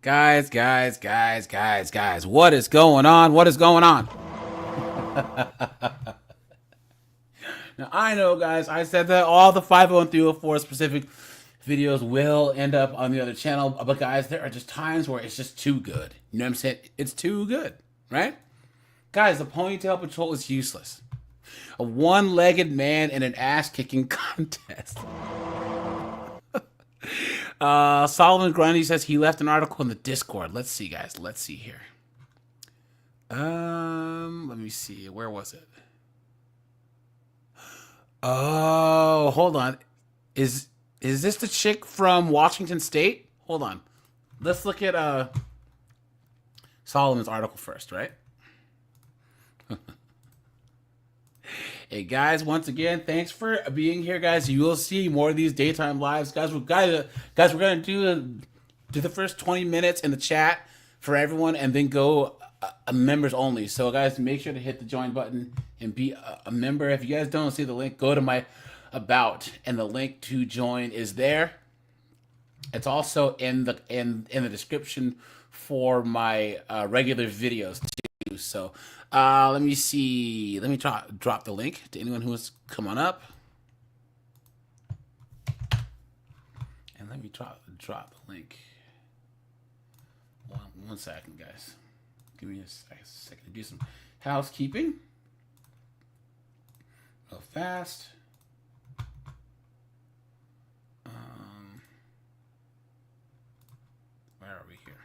Guys. What is going on? What is going on? Now, I know, guys, I said that all the 50304 specific videos will end up on the other channel, but guys, there are just times where it's just too good. You know what I'm saying? It's too good, right? Guys, the ponytail patrol is useless. A one-legged man in an ass-kicking contest. Solomon Grundy says he left an article in the Discord. Let's see, guys. Let's see here. Let me see. Where was it? Oh, hold on. Is this the chick from Washington State? Hold on. Let's look at Solomon's article first, right? Hey guys, once again, thanks for being here, guys. You will see more of these daytime lives, guys. We're gonna do the first 20 minutes in the chat for everyone, and then go members only. So, guys, make sure to hit the join button and be a member. If you guys don't see the link, go to my about, and the link to join is there. It's also in the description for my regular videos too. So let me see. Let me drop the link to anyone who has come on up, and let me drop the link. One second, guys. Give me a second to do some housekeeping real fast. Where are we here?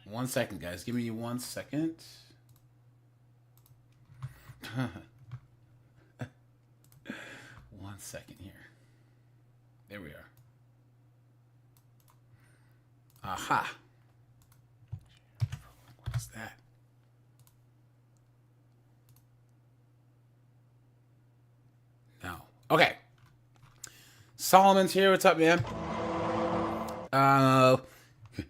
1 second, guys. Give me 1 second. One second here. There we are. Aha. What is that? No. Okay. Solomon's here. What's up, man?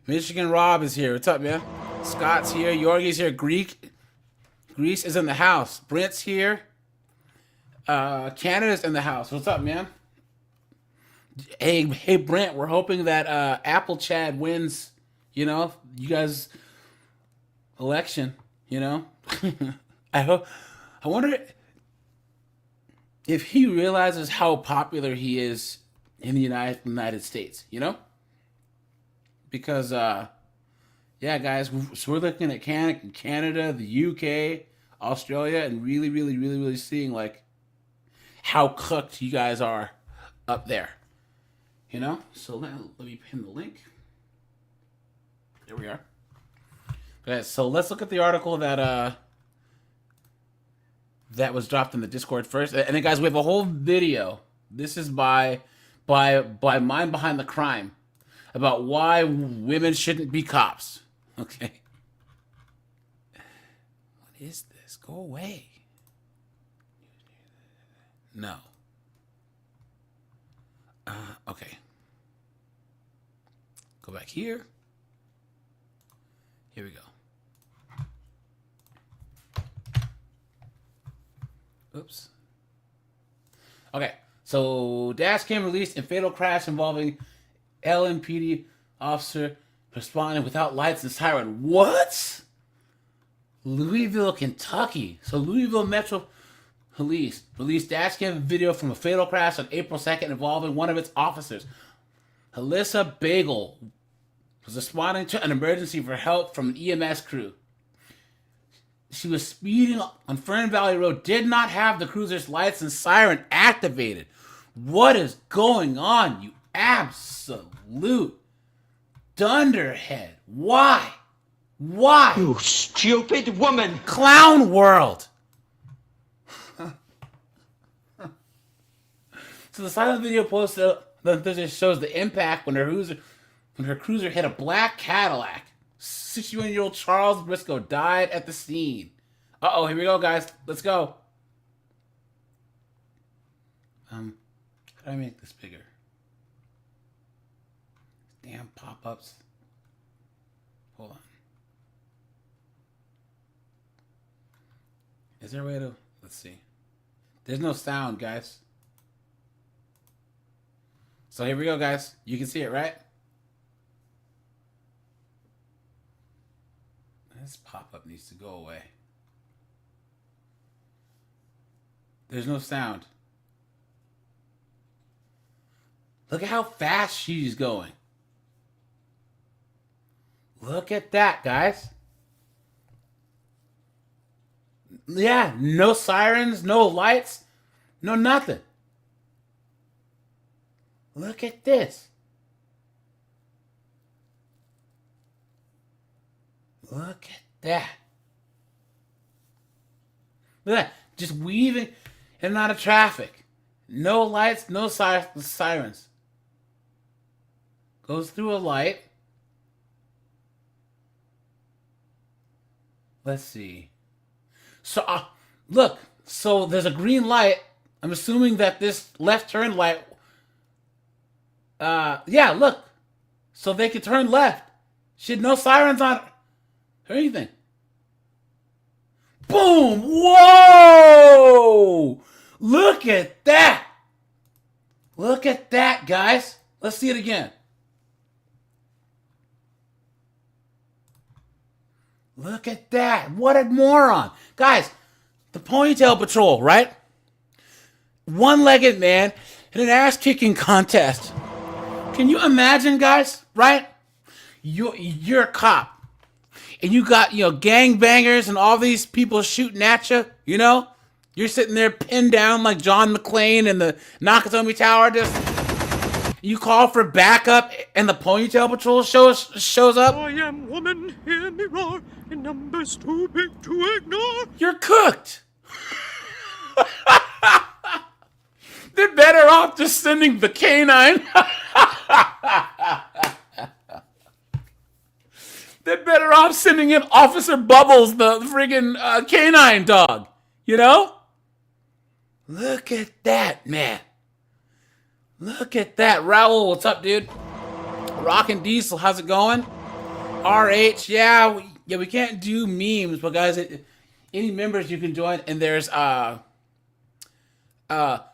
Michigan Rob is here. What's up, man? Scott's here. Yorgi's here. Greece is in the house. Brent's here. Canada's in the house. What's up, man? Hey, Brent. We're hoping that Apple Chad wins. You know, you guys' election. You know, I hope. I wonder if he realizes how popular he is in the United States. You know. Because, yeah, guys, so we're looking at Canada, the UK, Australia, and really seeing, like, how cooked you guys are up there. You know? So let me pin the link. There we are. Okay, so let's look at the article that was dropped in the Discord first. And then, guys, we have a whole video. This is by Mind Behind the Crime, about why women shouldn't be cops. Okay. What is this? Go away. No. Okay. Go back here. Here we go. Oops. Okay. So, dash cam released in fatal crash involving LMPD officer responding without lights and siren. What? Louisville, Kentucky. So Louisville Metro Police released dashcam video from a fatal crash on April 2nd involving one of its officers. Alyssa Bagel was responding to an emergency for help from an EMS crew. She was speeding on Fern Valley Road, did not have the cruiser's lights and siren activated. What is going on, you absolute dunderhead? Why? Why? You stupid woman! Clown world! So the silent video posted on Thursday shows the impact when her cruiser hit a black Cadillac. 61-year-old Charles Briscoe died at the scene. Uh-oh, here we go, guys. Let's go. How do I make this bigger? Damn pop-ups. Hold on. Is there a way to... Let's see. There's no sound, guys. So here we go, guys. You can see it, right? This pop-up needs to go away. There's no sound. Look at how fast she's going. Look at that, guys. Yeah, no sirens, no lights, no nothing. Look at this. Look at that. Look at that. Just weaving in and out of traffic. No lights, no sirens. Goes through a light. Let's see. So, look. So there's a green light. I'm assuming that this left turn light. Yeah, look. So they could turn left. She had no sirens on or anything. Boom! Whoa! Look at that! Look at that, guys. Let's see it again. Look at that. What a moron. Guys, the ponytail patrol, right? One-legged man in an ass-kicking contest. Can you imagine, guys, right? You're a cop. And you got, gangbangers and all these people shooting at you, You're sitting there pinned down like John McClane in the Nakatomi Tower. You call for backup and the ponytail patrol shows up. I am woman, hear me roar, in numbers too big to ignore. You're cooked. They're better off just sending the canine. They're better off sending in Officer Bubbles, the friggin' canine dog. Look at that, man. Look at that. Raul, what's up, dude? Rockin' Diesel, how's it going? RH, yeah, we can't do memes, but guys, any members you can join, and there's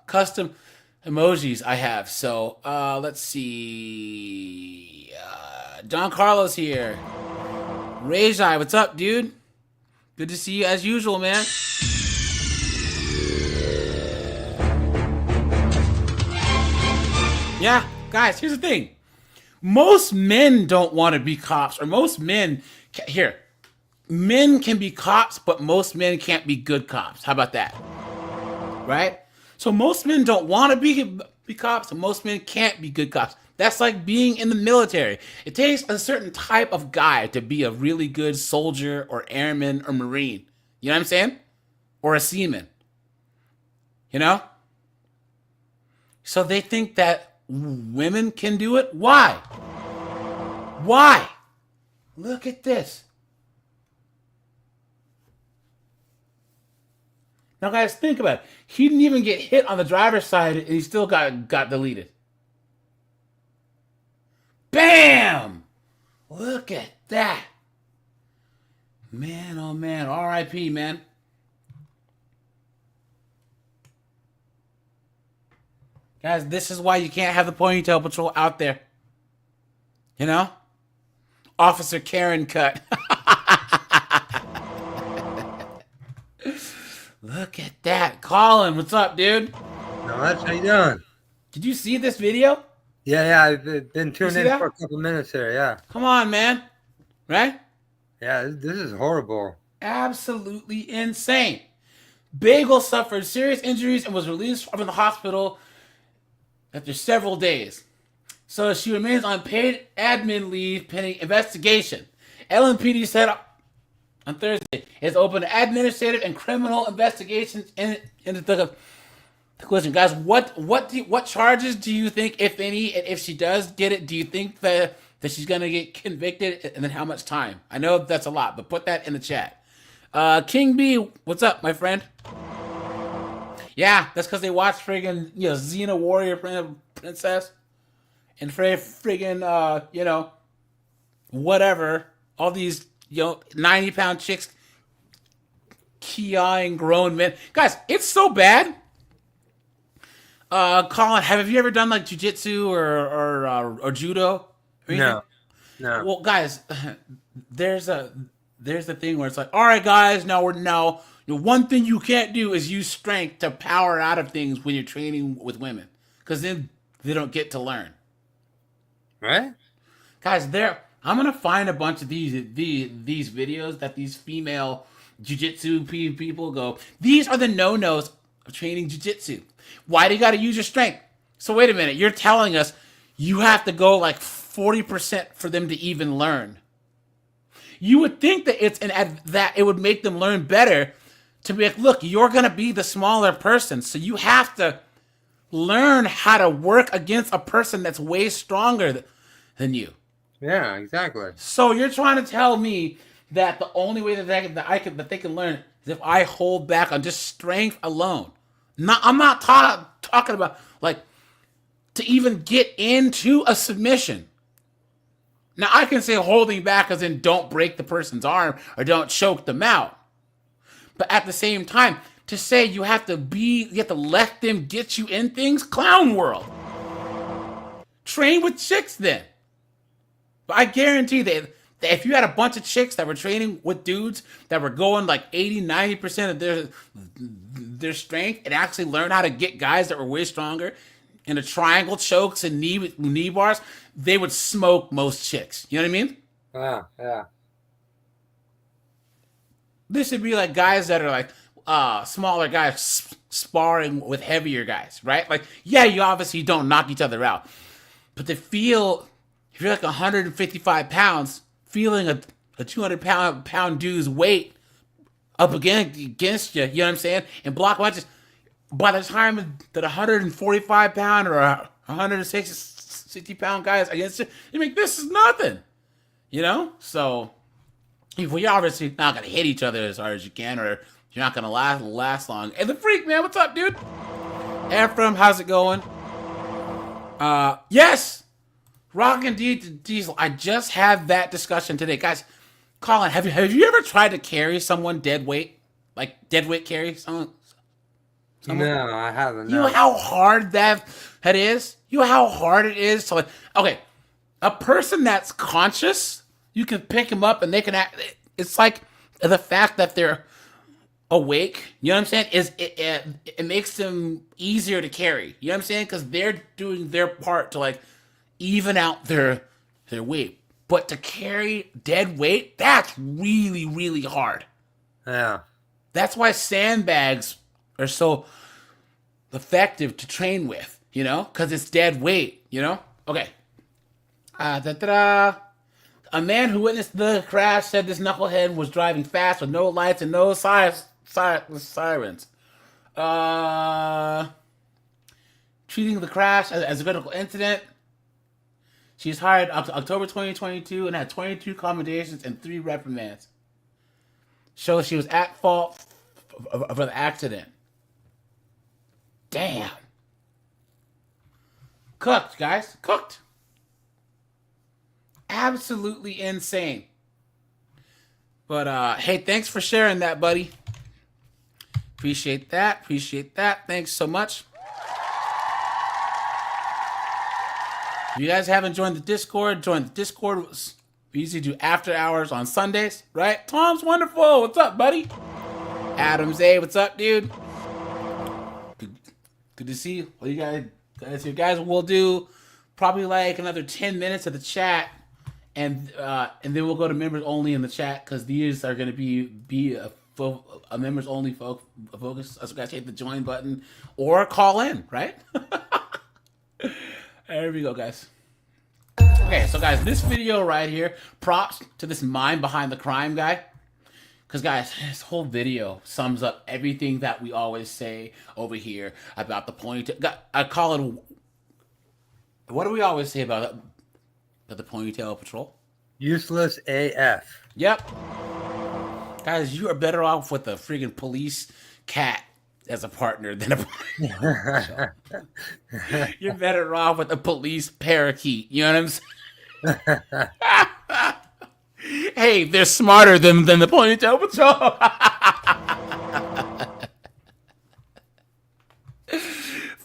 custom emojis I have. So let's see. John Carlos here. Rajai, what's up, dude? Good to see you as usual, man. Yeah, guys, here's the thing. Most men don't want to be cops, or most men men can be cops, but most men can't be good cops. How about that? Right? So most men don't want to be cops, and most men can't be good cops. That's like being in the military. It takes a certain type of guy to be a really good soldier or airman or Marine. You know what I'm saying? Or a seaman. So they think that women can do it? Why? Why? Look at this. Now, guys, think about it. He didn't even get hit on the driver's side, and he still got deleted. Bam! Look at that. Man, oh man. R.I.P., man. Guys, this is why you can't have the ponytail patrol out there. Officer Karen cut. Look at that. Colin, what's up, dude? Not much. How you doing? Did you see this video? Yeah. I've been tuned in that? for a couple minutes here. Yeah. Come on, man. Right? Yeah. This is horrible. Absolutely insane. Bagel suffered serious injuries and was released from the hospital after several days. So she remains on paid admin leave pending investigation. LMPD said on Thursday it's open administrative and criminal investigations into the collision. Guys, what charges do you think, if any, and if she does get it, do you think that she's gonna get convicted, and then how much time? I know that's a lot, but put that in the chat. King B, what's up, my friend? Yeah, that's because they watched friggin' Xena Warrior Princess and friggin' whatever, all these 90-pound chicks kiaing grown men. Guys, it's so bad. Colin, have you ever done like jujitsu or judo? Or anything? No, no. Well, guys, there's a thing where it's like, all right, guys, now one thing you can't do is use strength to power out of things when you're training with women, because then they don't get to learn. Right? Guys, I'm gonna find a bunch of these videos that these female jujitsu people go. These are the no-nos of training jujitsu. Why do you got to use your strength? So wait a minute, you're telling us you have to go like 40% for them to even learn. You would think that that it would make them learn better to be like, look, you're gonna be the smaller person, so you have to learn how to work against a person that's way stronger than you. Yeah, exactly. So you're trying to tell me that the only way that they can learn is if I hold back on just strength alone. I'm not talking about like to even get into a submission. Now I can say holding back as in don't break the person's arm or don't choke them out. But at the same time, to say you have to let them get you in things, clown world. Train with chicks then. But I guarantee that if you had a bunch of chicks that were training with dudes that were going like 80, 90% of their strength and actually learn how to get guys that were way stronger in the triangle chokes and knee bars, they would smoke most chicks. You know what I mean? Yeah, yeah. This would be like guys that are like smaller guys sparring with heavier guys, right? Like, yeah, you obviously don't knock each other out. But if you're like 155 pounds, feeling a 200 pound dude's weight up against you, you know what I'm saying? And block punches, by the time that 145 pound or 160 pound guys against you, you make this is nothing, you know? So, you're obviously not going to hit each other as hard as you can, or you're not going to last long. Hey, the freak, man, what's up, dude? Ephraim, how's it going? Yes! Rock and Diesel. I just had that discussion today. Guys, Colin, have you ever tried to carry someone dead weight? Like, dead weight carry someone? No, I haven't. You know how hard that is? You know how hard it is to, like, okay, a person that's conscious, you can pick them up and they can act. It's like the fact that they're awake, you know what I'm saying, is it makes them easier to carry. You know what I'm saying? Because they're doing their part to like even out their weight. But to carry dead weight, that's really, really hard. Yeah. That's why sandbags are so effective to train with, you know? Because it's dead weight, you know? Okay. A man who witnessed the crash said this knucklehead was driving fast with no lights and no sirens. Treating the crash as a critical incident. She was hired October 2022 and had 22 commendations and 3 reprimands. Shows she was at fault for the accident. Damn. Cooked, guys. Cooked. Absolutely insane. But hey, thanks for sharing that, buddy. Appreciate that. Thanks so much. If you guys haven't joined the Discord, join the Discord. We usually do after hours on Sundays, right? Tom's wonderful. What's up, buddy? Adams A, what's up, dude? Good to see you. Well, you guys will do probably like another 10 minutes of the chat. And then we'll go to members only in the chat, because these are going to be a members only focus. So guys, hit the join button or call in, right? There we go, guys. Okay, so guys, this video right here, props to this mind behind the crime guy. Because guys, this whole video sums up everything that we always say over here about the ponytail. I call it, what do we always say about it? The ponytail patrol? Useless AF. Yep. Guys, you are better off with a freaking police cat as a partner than a You're better off with a police parakeet. You know what I'm saying? Hey, they're smarter than the ponytail patrol.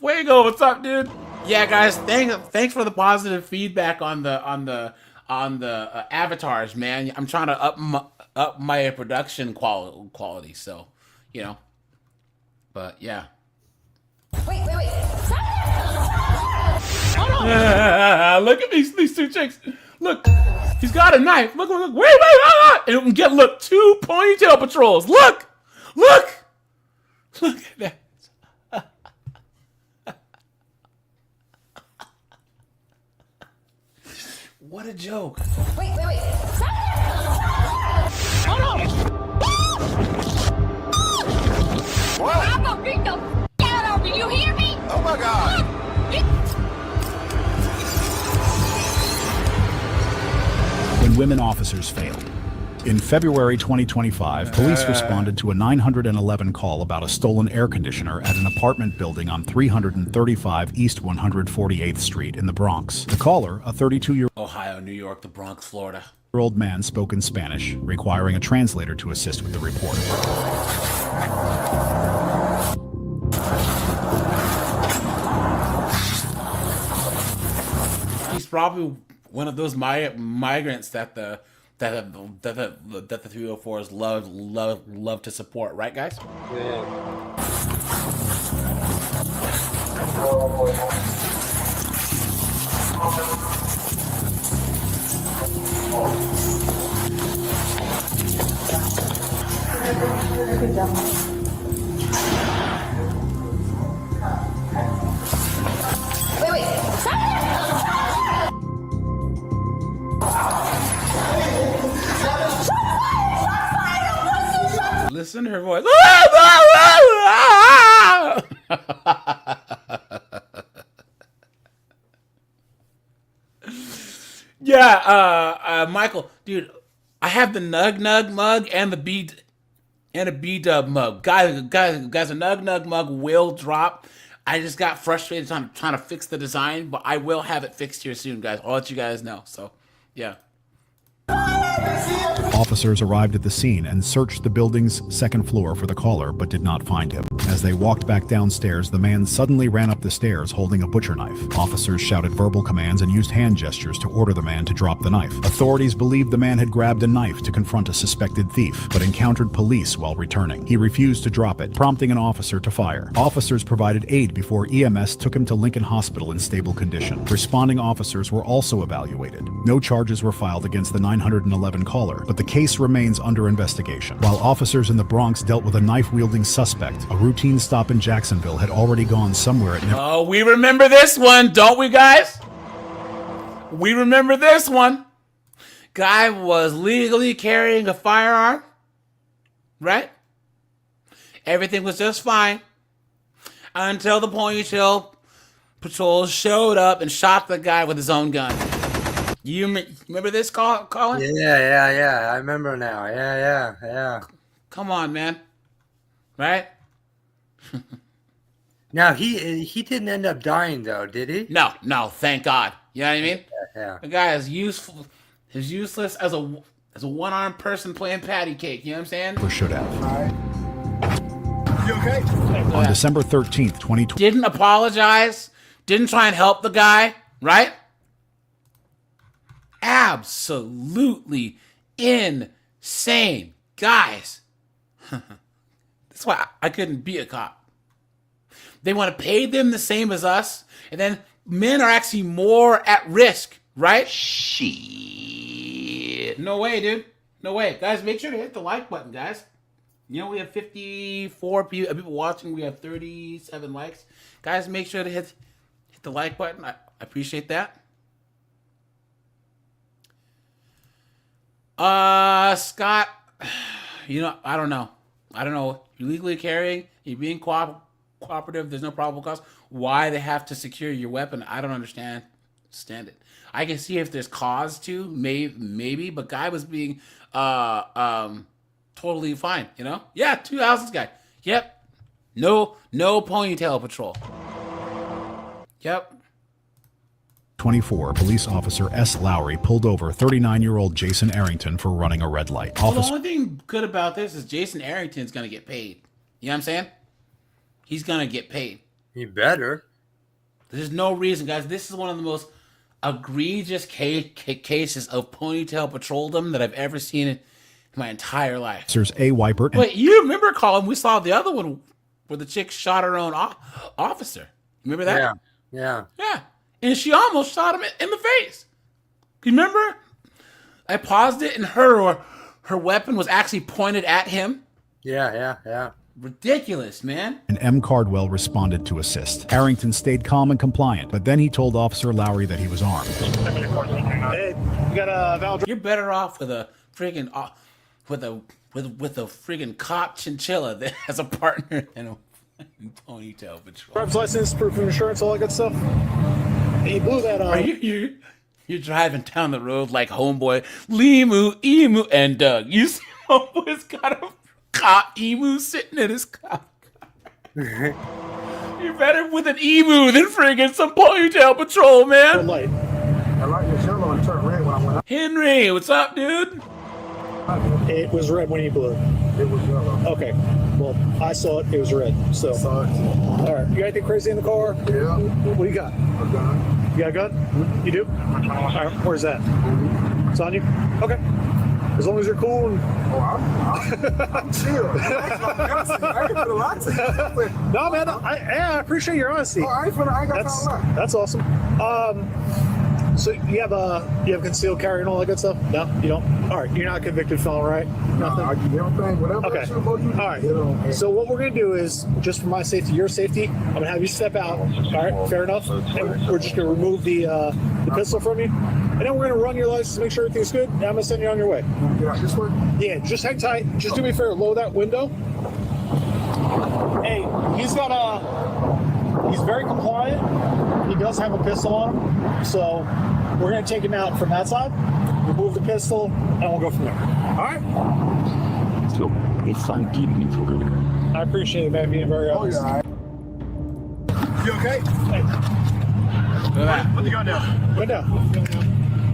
Fuego, what's up, dude? Yeah, guys, thanks for the positive feedback on the avatars, man. I'm trying to up my production quality, so you know. But yeah. Wait. Look at these two chicks. Look, he's got a knife. Look. Wait. And look, 2 ponytail patrols. Look at that. What a joke. Wait. What? I'm gonna beat the out of you. You hear me? Oh my God. When women officers failed. In February 2025, police responded to a 911 call about a stolen air conditioner at an apartment building on 335 East 148th Street in the Bronx. The caller, a 32-year-old Ohio, New York, the Bronx, Florida. man, spoke in Spanish, requiring a translator to assist with the report. He's probably one of those migrants that the 304s love to support, right, guys? Wait. Listen to her voice. Yeah, Michael, dude, I have the Nug mug and the B Dub mug. Guys, a Nug mug will drop. I just got frustrated trying to fix the design, but I will have it fixed here soon, guys. I'll let you guys know. So, yeah. Officers arrived at the scene and searched the building's second floor for the caller, but did not find him. As they walked back downstairs, the man suddenly ran up the stairs holding a butcher knife. Officers shouted verbal commands and used hand gestures to order the man to drop the knife. Authorities believed the man had grabbed a knife to confront a suspected thief, but encountered police while returning. He refused to drop it, prompting an officer to fire. Officers provided aid before EMS took him to Lincoln Hospital in stable condition. Responding officers were also evaluated. No charges were filed against the 911 caller, but the case remains under investigation. While officers in the Bronx dealt with a knife-wielding suspect, a routine stop in Jacksonville had already gone somewhere it never... Oh, we remember this one, don't we, guys? We remember this one. Guy was legally carrying a firearm, right? Everything was just fine until the ponytail patrol showed up and shot the guy with his own gun. You remember this, Colin? Yeah. I remember now. Yeah. Come on, man. Right? Now he didn't end up dying though, did he? No, thank God. You know what I mean? Yeah. The guy is useless as a one-armed person playing patty cake. You know what I'm saying? should have. You okay? On December 13th, 2020, Didn't apologize. Didn't try and help the guy. Right? Absolutely insane, guys. That's why I couldn't be a cop. They want to pay them the same as us, and then men are actually more at risk, right? Shit. No way, dude. No way. Guys, make sure to hit the like button, guys. You know, we have 54 people watching. We have 37 likes. Guys, make sure to hit the like button. I appreciate that. Scott, you know, I don't know. You're legally carrying, you're being cooperative, there's no probable cause. Why they have to secure your weapon, I don't understand it. I can see if there's cause to, maybe, but guy was being totally fine, you know? Yeah, 2000s guy. Yep. No ponytail patrol. Yep. 24, police officer S. Lowry pulled over 39-year-old Jason Arrington for running a red light. Well, the only thing good about this is Jason Arrington's going to get paid. You know what I'm saying? He's going to get paid. He better. There's no reason, guys. This is one of the most egregious cases of ponytail patroldom that I've ever seen in my entire life. Officers A. Weipert and Wait, you remember, Colin? We saw the other one where the chick shot her own officer. Remember that? Yeah. Yeah. And she almost shot him in the face. You remember? I paused it, and her weapon was actually pointed at him. Yeah. Ridiculous, man. M. Cardwell responded to assist. Arrington stayed calm and compliant, but then he told Officer Lowry that he was armed. Hey, you got a valid. You're better off with a friggin' with a friggin' cop chinchilla that has a partner than a ponytail patrol. Driver's license, proof of insurance, all that good stuff. He blew that on. Are you're driving down the road like homeboy Limu, Emu, and Doug. You see homeboy's got a cop emu sitting in his car. You're better with an emu than friggin' some ponytail patrol, man. Light. I like your yellow and turned red when I went out. Henry, what's up, dude? It was red when he blew it. It was yellow. Okay. Well, I saw it. It was red. So. Saw it. All right. You got anything crazy in the car? Yeah. What do you got? A gun. You got a gun? You do? All right. Where's that? It's on you? Okay. As long as you're cool and... Oh, I'm chill. I ain't put a lot to it. No, man. I appreciate your honesty. Oh, I ain't got time to lie. That's awesome. So you have concealed carry and all that good stuff? No, you don't. All right, you're not a convicted felon, right? Nothing. I do everything, whatever. Okay. You go, you All right. get it on. So what we're gonna do is, just for my safety, your safety, I'm gonna have you step out. All right, fair enough. And we're just gonna remove the pistol from you, and then we're gonna run your license, make sure everything's good, and I'm gonna send you on your way. Get out this way. Yeah, just hang tight. Just do me a favor, lower that window. Hey, he's very compliant. He does have a pistol on him, so we're gonna take him out from that side, remove the pistol, and we'll go from there. All right? So it's fine keeping me for good. I appreciate it, man, being very Oh, honest. yeah. You okay? Hey, Look at that. what you got now? Go down.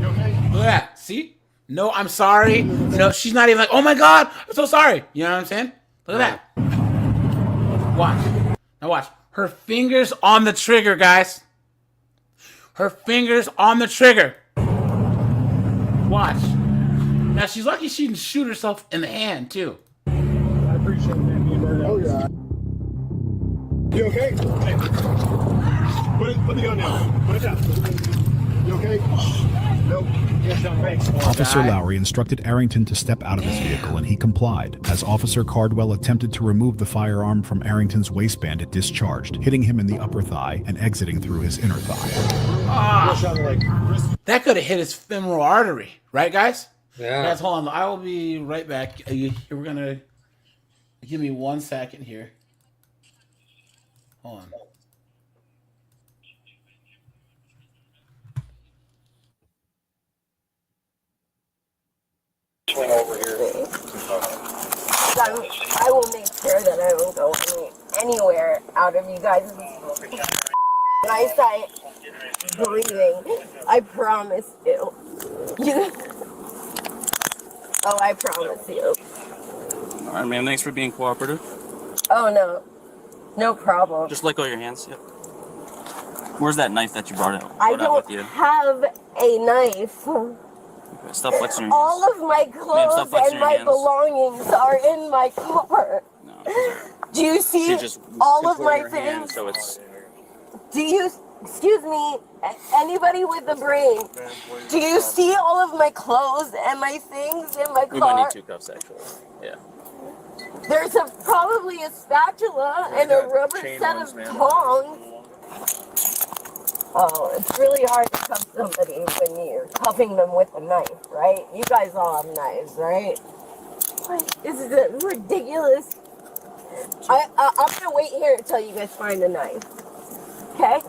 You okay? Look at that. See? No, I'm sorry. You know, she's not even like, oh my God, I'm so sorry. You know what I'm saying? Look at that. Watch. Now watch. Her fingers on the trigger, guys. Her fingers on the trigger. Watch. Now she's lucky she didn't shoot herself in the hand, too. I appreciate it, man, being very Oh, honest. yeah. You okay? Hey. Put the gun down. Put it down. You okay? Nope. Yes, down, thanks. Officer Lowry instructed Arrington to step out of his vehicle, and he complied. As Officer Cardwell attempted to remove the firearm from Arrington's waistband, it discharged, hitting him in the upper thigh and exiting through his inner thigh. Push on the leg. That could have hit his femoral artery. Right, guys? Yeah. Guys, hold on. I will be right back. We're going to... Give me 1 second here. Hold on. I will make sure that I don't go anywhere out of you guys' eyesight, breathing. I promise you. Oh, I promise you. All right, ma'am. Thanks for being cooperative. Oh, no. No problem. Just let go of your hands. Yep. Where's that knife that you brought out? I Brought out with don't you? have a knife. Okay, stop flexing your hands. All of my stop clothes flexing and your my hands. belongings are in my car. No, Do you see she just all of my contorted her hand, things? so it's... Do you, excuse me, anybody with a brain, do you see all of my clothes and my things in my We might car? need 2 cuffs, actually. Yeah. There's probably a spatula and a rubber chain set ones, of man. tongs. Oh, it's really hard to cuff somebody when you're cuffing them with a knife, right? You guys all have knives, right? What? This is ridiculous. I'm gonna wait here until you guys find a knife. Okay?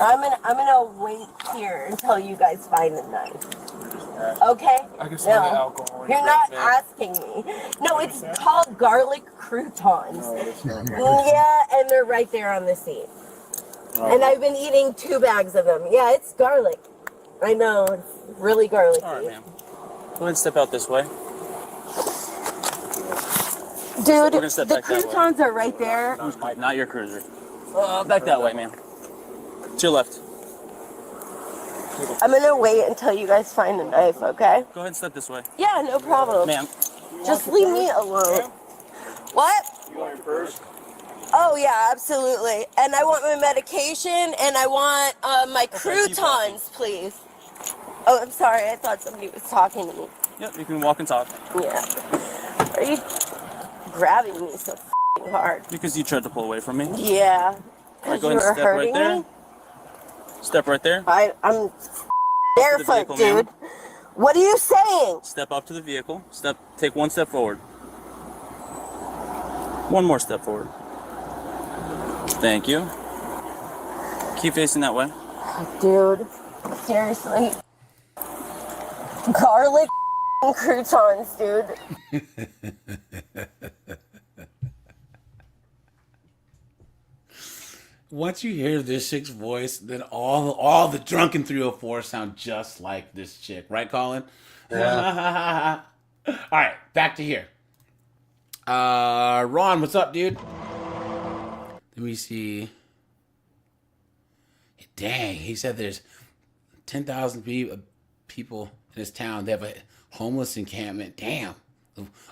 I'm gonna wait here until you guys find a knife. Okay? I can smell the alcohol. You're not asking me. No, it's called garlic croutons. Yeah, and they're right there on the seat. And I've been eating 2 bags of them. Yeah, it's garlic. I know, it's really garlicky. All right, ma'am. Go ahead and step out this way. Dude, gonna step the back that way. croutons are right there. Not your cruiser. Back that way, ma'am. To your left. I'm gonna wait until you guys find a knife, okay? Go ahead and step this way. Yeah, no problem. Ma'am. Just leave me alone. What? You want your purse? Oh yeah, absolutely. And I want my medication and I want my keep walking. croutons, please. Oh, I'm sorry. I thought somebody was talking to me. Yep, you can walk and talk. Yeah. Are you grabbing me so f***ing hard? Because you tried to pull away from me. Yeah. Alright, Because go you ahead and were step right hurting there. me? Step right there. I'm barefoot, vehicle, ma'am. dude. What are you saying? Step up to the vehicle. Take one step forward. One more step forward. Thank you. Keep facing that way. Dude, seriously. Garlic croutons, dude. Once you hear this chick's voice, then all the drunken 304 sound just like this chick, right, Colin? Yeah. All right, back to here. Ron, what's up, dude? Let me see. Dang, he said there's 10,000 people in his town. They have a homeless encampment. Damn.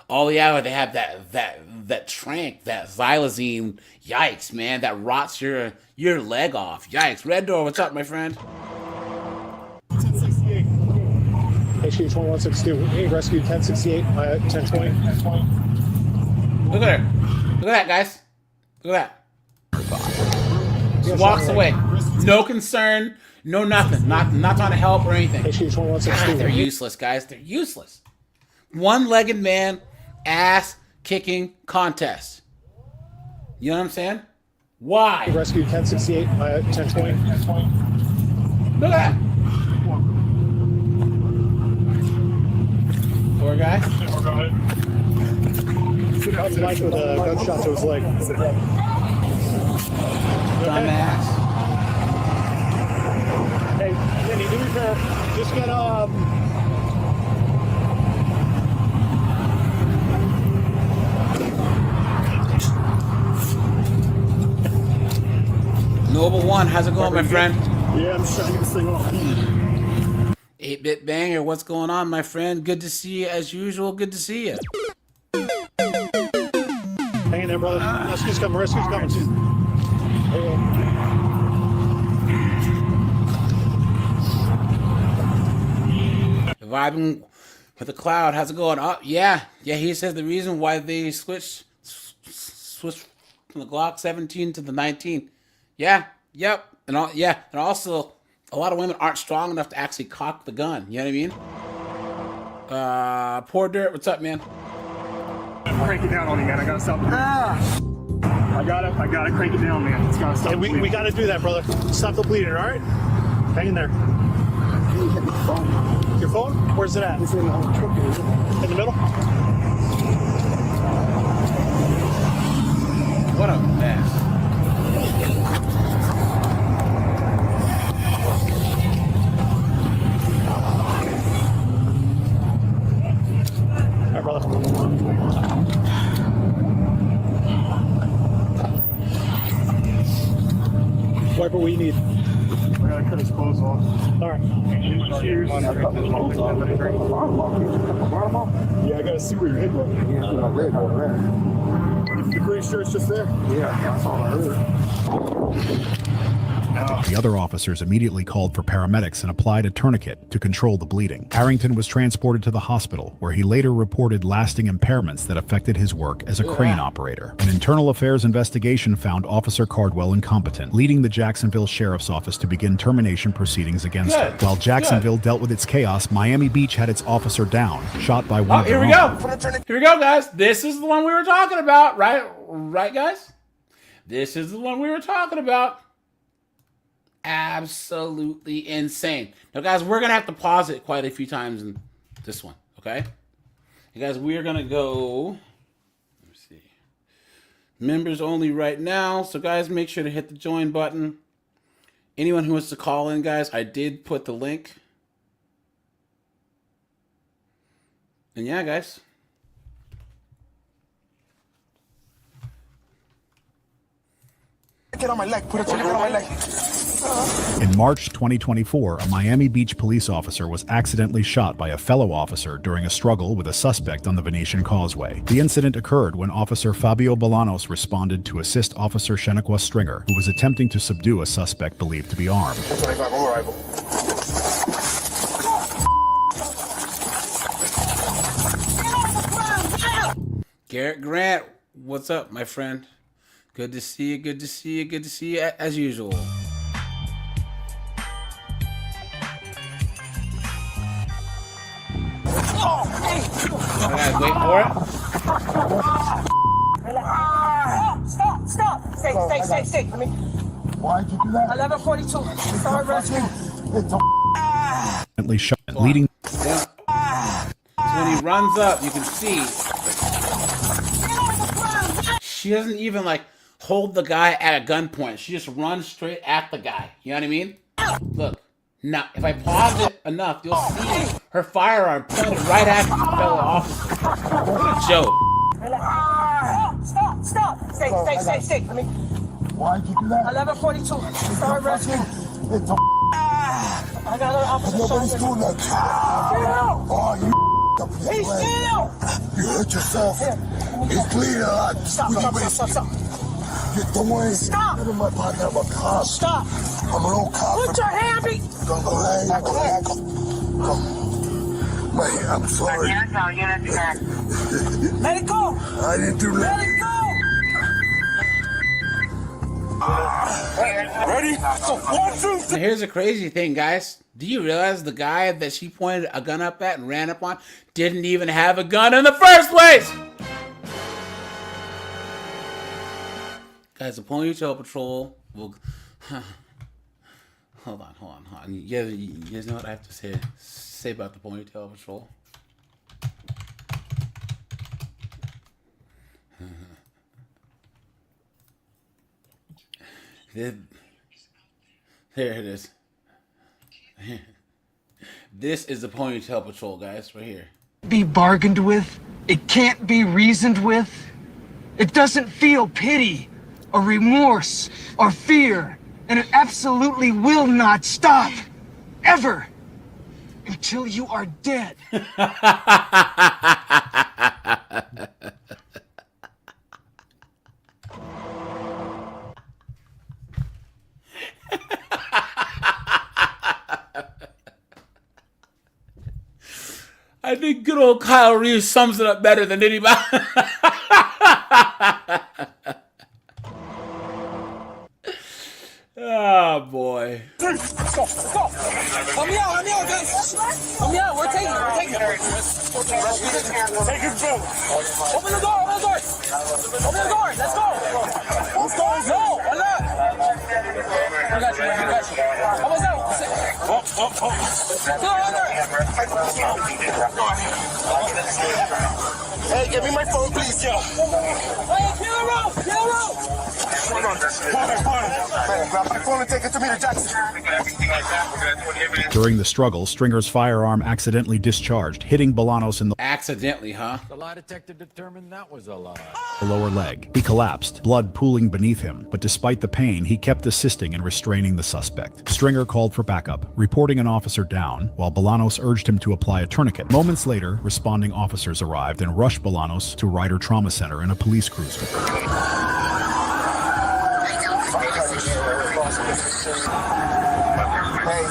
Oh yeah, they have that trank, that xylazine. Yikes, man, that rots your leg off. Yikes. Red Door, what's up, my friend? 1068. HQ 2162. Hey, rescue 1068. 1020. Look at her. Look at that, guys. Look at that. She walks away. No concern. No nothing. Not trying to help or anything. HQ 2162. They're useless, guys. They're useless. One-legged man, ass-kicking contest. You know what I'm saying? Why? Rescue 1068. 1020. Look at that. Poor guy. How's life with a gunshot to his leg? Dumbass. Hey, Vinny, do me a favor. Just get Noble One, how's it going, my friend? Yeah, I'm just trying to get this thing off. 8-bit banger, what's going on, my friend? Good to see you as usual. Good to see you. Hang in there, brother. Rescue's coming. Rescue's coming. There you go. Vibing with the cloud. How's it going? Oh, yeah. Yeah, he says the reason why they switched from the Glock 17 to the 19. Yeah. Yep. And also a lot of women aren't strong enough to actually cock the gun. You know what I mean? Poor Dirt, what's up, man? Crank it down on you, man. I gotta stop. I gotta crank it down, man. It's gotta stop. Hey, we gotta do that, brother. Stop the bleeding, all right? Hang in there. Your phone? Where's it at? It's in the middle? What a mess. All right, brother. Wiper, what you need? I gotta cut his clothes off. All right. Yeah, I gotta see where your head was. The gray shirt's just there? Yeah, that's all I heard. The other officers immediately called for paramedics and applied a tourniquet to control the bleeding. Harrington was transported to the hospital, where he later reported lasting impairments that affected his work as a crane operator. An internal affairs investigation found Officer Cardwell incompetent, leading the Jacksonville Sheriff's Office to begin termination proceedings against him. While Jacksonville dealt with its chaos, Miami Beach had its officer down, shot by one of their own. Here we go, guys. This is the one we were talking about, right? Right, guys? This is the one we were talking about. Absolutely insane. Now, guys, we're going to have to pause it quite a few times in this one, okay? You guys, we're going to go, let me see, members only right now. So, guys, make sure to hit the join button. Anyone who wants to call in, guys, I did put the link. And yeah, guys. tourniquet on my leg. Put a tourniquet on my leg. In March 2024, a Miami Beach police officer was accidentally shot by a fellow officer during a struggle with a suspect on the Venetian Causeway. The incident occurred when Officer Fabio Bolanos responded to assist Officer Sheniqua Stringer, who was attempting to subdue a suspect believed to be armed. Garrett Grant, what's up, my friend? Good to see you, good to see you, good to see you as usual. I gotta wait for it. Stop. Stay. Why'd you do that? 11:42. Start rescuing. Accidentally shot, leading. Yeah. So when he runs up, you can see she doesn't even like hold the guy at a gunpoint. She just runs straight at the guy. You know what I mean? Look. Now, if I pause it enough, you'll see her firearm pointed right at the fellow officer. What a joke. Stop. Stay. Why'd you do that? 11:42. Start rescuing. I got an officer. Nobody's doing that. Oh, you He's still. You hurt yourself. He's bleeding a lot. Stop. Don't worry. Stop. Get in my pocket. I'm a cop. Stop. I'm an old cop. Put your hand on me. Come. Man, I'm sorry. Let it go. I didn't do that. Let it go. Ready? So, 1, 2, 3. Now here's the crazy thing, guys. Do you realize the guy that she pointed a gun up at and ran up on didn't even have a gun in the first place? Guys, the Ponytail Patrol will... Hold on. You guys know what I have to say about the Ponytail Patrol? There it is. This is the Ponytail Patrol, guys, right here. Be bargained with. It can't be reasoned with. It doesn't feel pity or remorse or fear, and it absolutely will not stop ever until you are dead. I think good old Kyle Reeves sums it up better than anybody. Oh boy. Let's go. Help me out, guys. Help me out. We're taking it. Take his bill. Open the door. Let's go. Who's going? No, I'm not. I got you. How was that? Hey, give me my phone, please, yo. Hey, kill a rope. Hold on. Man, grab my phone and take it to me to Jackson. During the struggle, Stringer's firearm accidentally discharged, hitting Bolanos in the Accidentally, huh? The lie detector determined that was a lie. lower leg. He collapsed, blood pooling beneath him, but despite the pain, he kept assisting in restraining the suspect. Stringer called for backup, reporting an officer down, while Bolanos urged him to apply a tourniquet. Moments later, responding officers arrived and rushed Bolanos to Ryder Trauma Center in a police cruiser. Hey,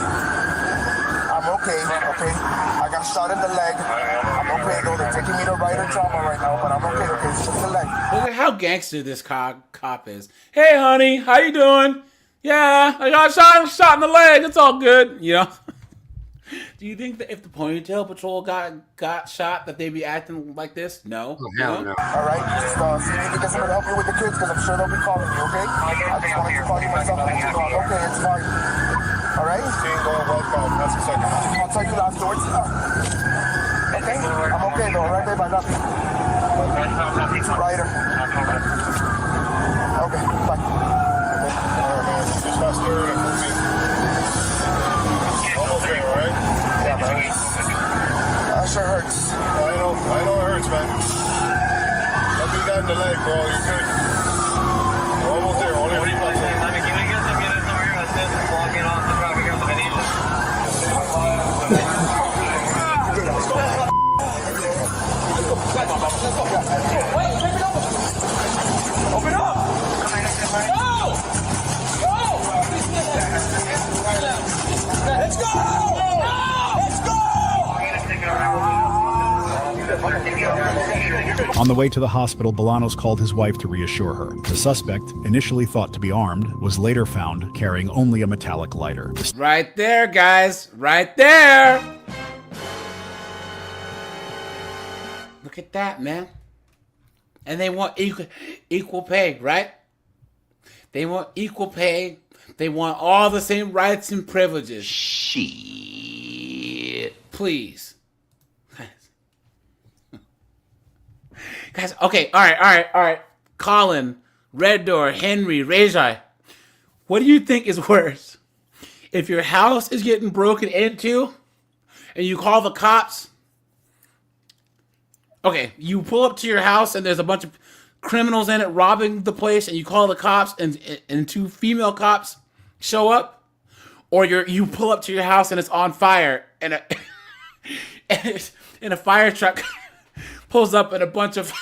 I'm okay. I got shot in the leg. I'm okay though. They're taking me to Ryder Trauma right now, but I'm okay. It's just the leg. Look at how gangster this cop is. Hey, honey, how you doing? Yeah, I got shot in the leg. It's all good, you know. Do you think that if the Ponytail Patrol got shot, that they'd be acting like this? No. Oh, hell no. All right, just see if you can get someone to help you with the kids, because I'm sure they'll be calling you. Okay? I just wanted to call you myself and let you know. Okay, it's fine. All right? That's a second. I'll tell you afterwards. Okay? I'm okay though. All right, babe? I love you. Ryder. Okay. Bye. Just not scared of me. Okay, right? Yeah, man. That sure hurts. I know it hurts, man. Let me got in the leg, bro. You're good. We're almost there. Only 3 months. the way to the hospital, Bolanos called his wife to reassure her. The suspect, initially thought to be armed, was later found carrying only a metallic lighter. Right there, guys. Right there. Look at that, man. And they want equal pay, right? They want equal pay. They want all the same rights and privileges. Shit. Please. Guys, okay, all right. Colin, Red Door, Henry, Rajai. What do you think is worse? If your house is getting broken into and you call the cops, okay, you pull up to your house and there's a bunch of criminals in it robbing the place and you call the cops and two female cops show up, or you pull up to your house and it's on fire and a fire truck pulls up and a bunch of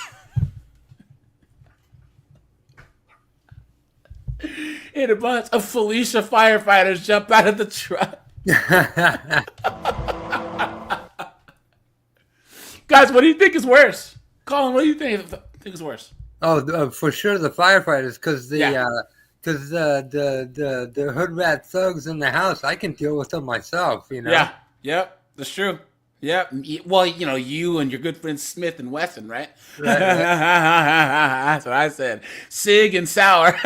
Felicia firefighters jump out of the truck. Guys, what do you think is worse? Colin, what do you think is worse? Oh, for sure the firefighters, because the hood rat thugs in the house, I can deal with them myself, you know. Yeah, yep, that's true. Yep. Well, you know, you and your good friend Smith and Wesson, right? Right. That's what I said. Sig and Sour.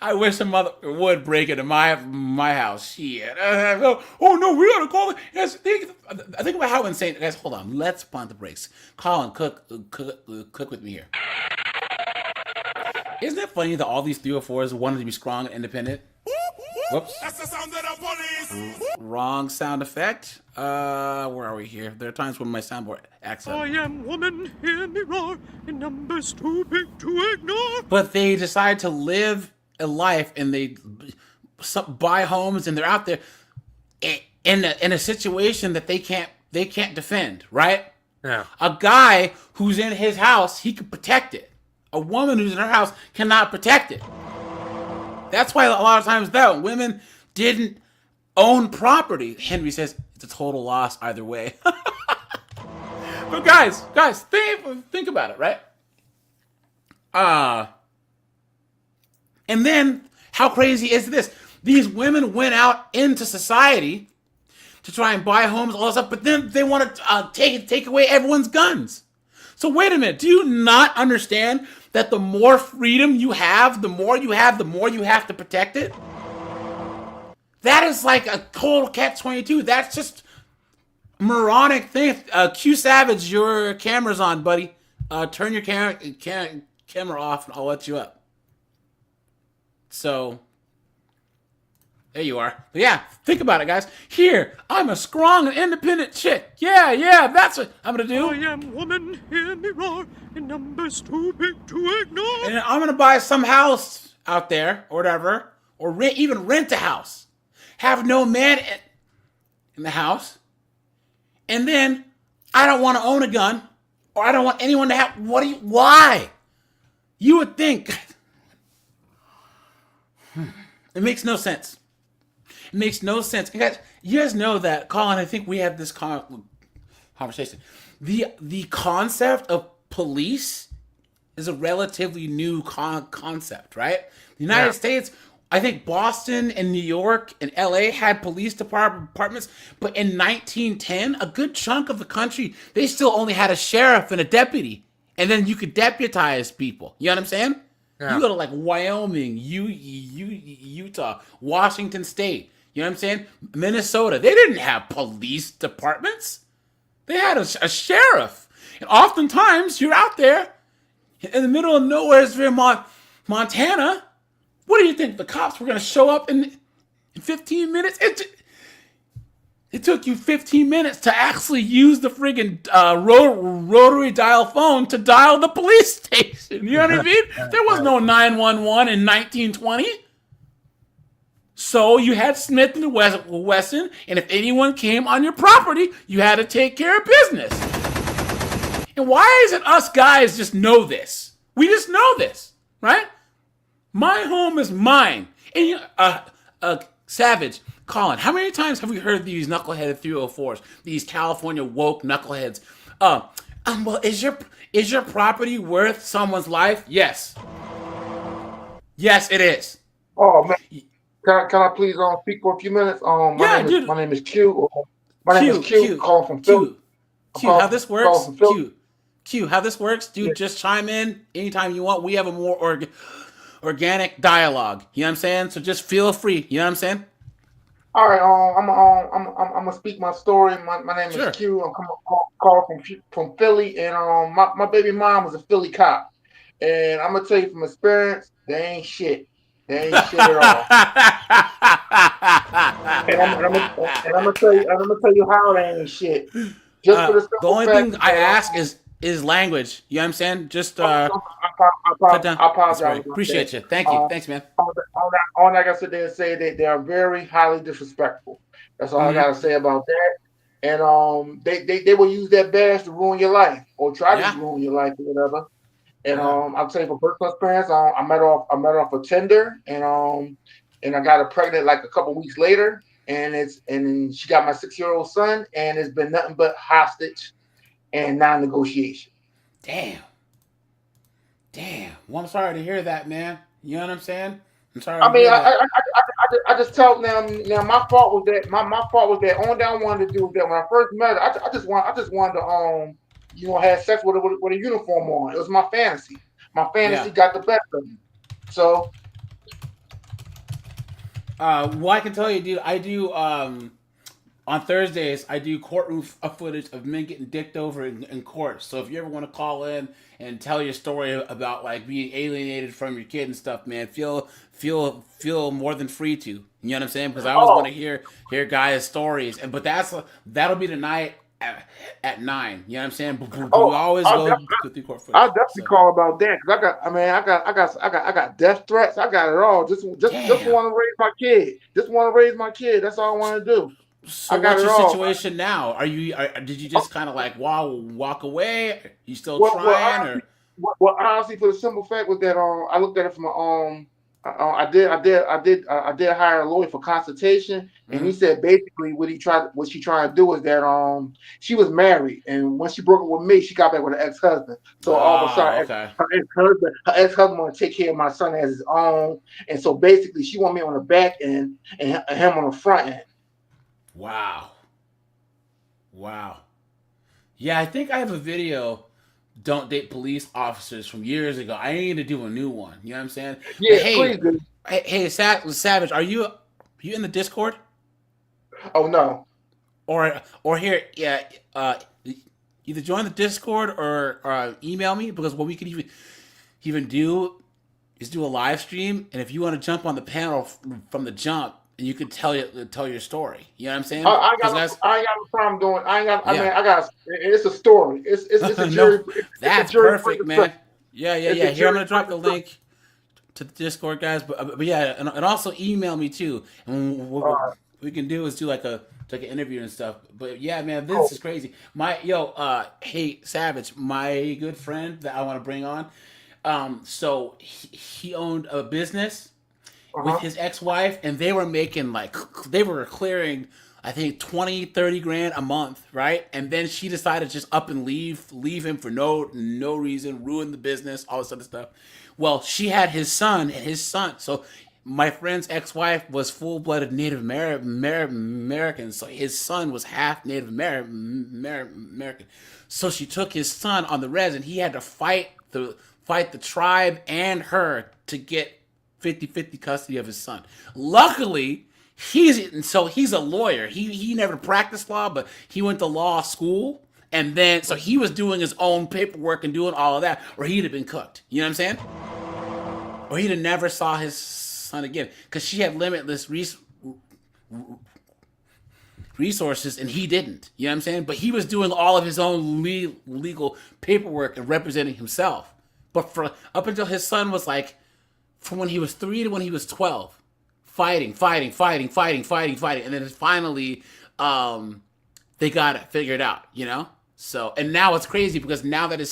I wish some mother would break into my house. Shit. Oh no, we gotta call it. Yes, think about how insane. Guys, hold on. Let's pump the brakes. Colin, cook with me here. Isn't it funny that all these 304s wanted to be strong and independent? Whoops. That's the sound of the police. Wrong sound effect. Where are we here? There are times when my soundboard acts up. I am woman, hear me roar, in numbers too big to ignore. But they decide to live a life and they buy homes and they're out there in a situation that they can't defend, right? Yeah. A guy who's in his house, he can protect it. A woman who's in her house cannot protect it. That's why a lot of times, though, women didn't own property. Henry says it's a total loss either way. But guys, think about it, right? And then, how crazy is this? These women went out into society to try and buy homes, all this stuff, but then they want to take away everyone's guns. So wait a minute, do you not understand that the more freedom you have, the more you have to protect it? That is like a total catch-22. That's just moronic thing. Q Savage, your camera's on, buddy. Turn your camera off and I'll let you up. So, there you are. But yeah, think about it, guys. Here, I'm a strong and independent chick. Yeah, that's what I'm going to do. I am woman, hear me roar, in numbers too big to ignore. And I'm going to buy some house out there, or whatever, or even rent a house. Have no man in the house. And then, I don't want to own a gun, or I don't want anyone to have, why? You would think. It makes no sense. It makes no sense. And guys, you guys know that, Colin, I think we have this conversation. The concept of police is a relatively new concept, right? The United States, I think Boston and New York and LA had police departments, but in 1910, a good chunk of the country, they still only had a sheriff and a deputy. And then you could deputize people. You know what I'm saying? Yeah. You go to like Wyoming, Utah, Washington State. You know what I'm saying? Minnesota. They didn't have police departments. They had a sheriff. And oftentimes, you're out there in the middle of nowhere, Montana. What do you think? The cops were going to show up in 15 minutes? It took you 15 minutes to actually use the friggin' rotary dial phone to dial the police station. You know what I mean? There was no 911 in 1920. So you had Smith and Wesson, and if anyone came on your property, you had to take care of business. And why isn't us guys just know this? We just know this, right? My home is mine. And Savage, Colin, how many times have we heard these knuckleheaded 304s, these California woke knuckleheads Well, is your property worth someone's life? Yes. Yes, it is. Oh man, can I please speak for a few minutes? Yeah, dude. My name is Q. My name is Q, Q. Q, Calling from Philly. Q, Q. How this Calling works? from Philly. Q. How this works, Yeah. dude? Just chime in anytime you want. We have a more organic dialogue. You know what I'm saying? So just feel free. You know what I'm saying? All right. I'm gonna speak my story. My name is Sure. Q. I'm calling from Philly, and my baby mom was a Philly cop, and I'm gonna tell you from experience, they ain't shit. They ain't shit at all. And I'm gonna tell you how they ain't shit. Just for the The simple only fact thing I that ask is language. You know what I'm saying? Just cut down. I That's apologize great. about that. Appreciate you. Thank you. Thanks, man. All I gotta sit there and say that they are very highly disrespectful. That's all I Mm-hmm. gotta say about that. And they will use that badge to ruin your life or try to Yeah. ruin your life or whatever. And Yeah. I'll tell you from personal experience, I met off a Tinder, and I got her pregnant like a couple weeks later, and then she got my 6-year-old son, and it's been nothing but hostage and non-negotiation. Damn. Well, I'm sorry to hear that, man. You know what I'm saying? I'm sorry I to mean, hear that. I just tell them now. My fault was that my fault was that only thing I wanted to do was that when I first met her, I just wanted to have sex with her with a uniform on. It was my fantasy. My Yeah. fantasy got the best of me. So Well, I can tell you, dude. I do on Thursdays. I do courtroom footage of men getting dicked over in court. So if you ever want to call in and tell your story about like being alienated from your kid and stuff, man, feel more than free to. You know what I'm saying? Because I always want to hear guys' stories. But that'll be tonight at 9. You know what I'm saying? But we always go through court footage. I'll definitely call about that because I got death threats. I got it all. Just want to raise my kid. Just want to raise my kid. That's all I want to do. So I got what's it your all. situation now? Did you just kind of like walk away? Are you still Well, trying or? honestly, for the simple fact was that I looked at it from I did hire a lawyer for consultation, and he said basically what she tried to do is that she was married, and when she broke up with me, she got back with her ex-husband. So all of a sudden, Okay. her ex-husband want to take care of my son as his own, and so basically she want me on the back end and him on the front end. Wow. Yeah, I think I have a video. Don't date police officers from years ago. I need to do a new one. You know what I'm saying? Yeah, But please do. hey, Savage, are you in the Discord? Oh no. Or here, yeah, either join the Discord or email me because what we could even do is do a live stream, and if you want to jump on the panel from the jump, and you could tell your story. You know what I'm saying? I ain't got no problem doing. It's a story. It's a No, jury. It's a that's jury. perfect, man. Yeah. Here, I'm gonna drop the Jury. link to the Discord, guys. But yeah, and also email me too, and what we can do is do like an interview and stuff. But yeah, man, this is crazy. Hey, Savage, my good friend that I want to bring on. So he owned a business with his ex-wife, and they were making they were clearing, I think 20-30 grand a month, right? And then she decided to just up and leave him for no reason, ruin the business, all this other stuff. Well, she had his son, so my friend's ex-wife was full-blooded Native American, so his son was half Native American. So she took his son on the res, and he had to fight the tribe and her to get 50-50 custody of his son. Luckily, he's a lawyer. He never practiced law, but he went to law school, and then so he was doing his own paperwork and doing all of that, or he'd have been cooked. You know what I'm saying? Or he'd have never saw his son again because she had limitless resources and he didn't. You know what I'm saying? But he was doing all of his own legal paperwork and representing himself. But for up until his son was like, from when he was 3 to when he was 12, fighting, and then finally, they got it figured out, you know. So, and now it's crazy because now that I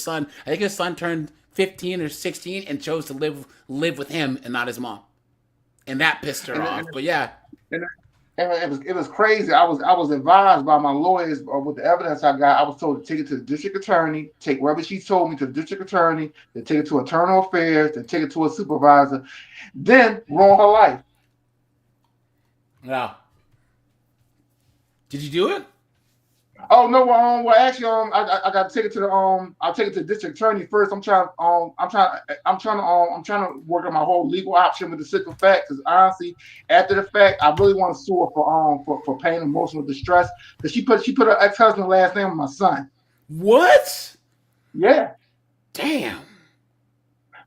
think his son turned 15 or 16 and chose to live with him and not his mom, and that pissed her off. But yeah, And it was crazy. I was advised by my lawyers with the evidence I got. I was told to take it to the district attorney, take whatever she told me to the district attorney, then take it to internal affairs, then take it to a supervisor, then ruin her life. Wow. Did you do it? Oh no, well actually I got to take it to the I'll take it to the district attorney first. I'm trying to work on my whole legal option with the simple fact, because honestly, after the fact, I really want to sue her for pain and emotional distress, because she put her ex-husband's last name on my son. What? Yeah. Damn.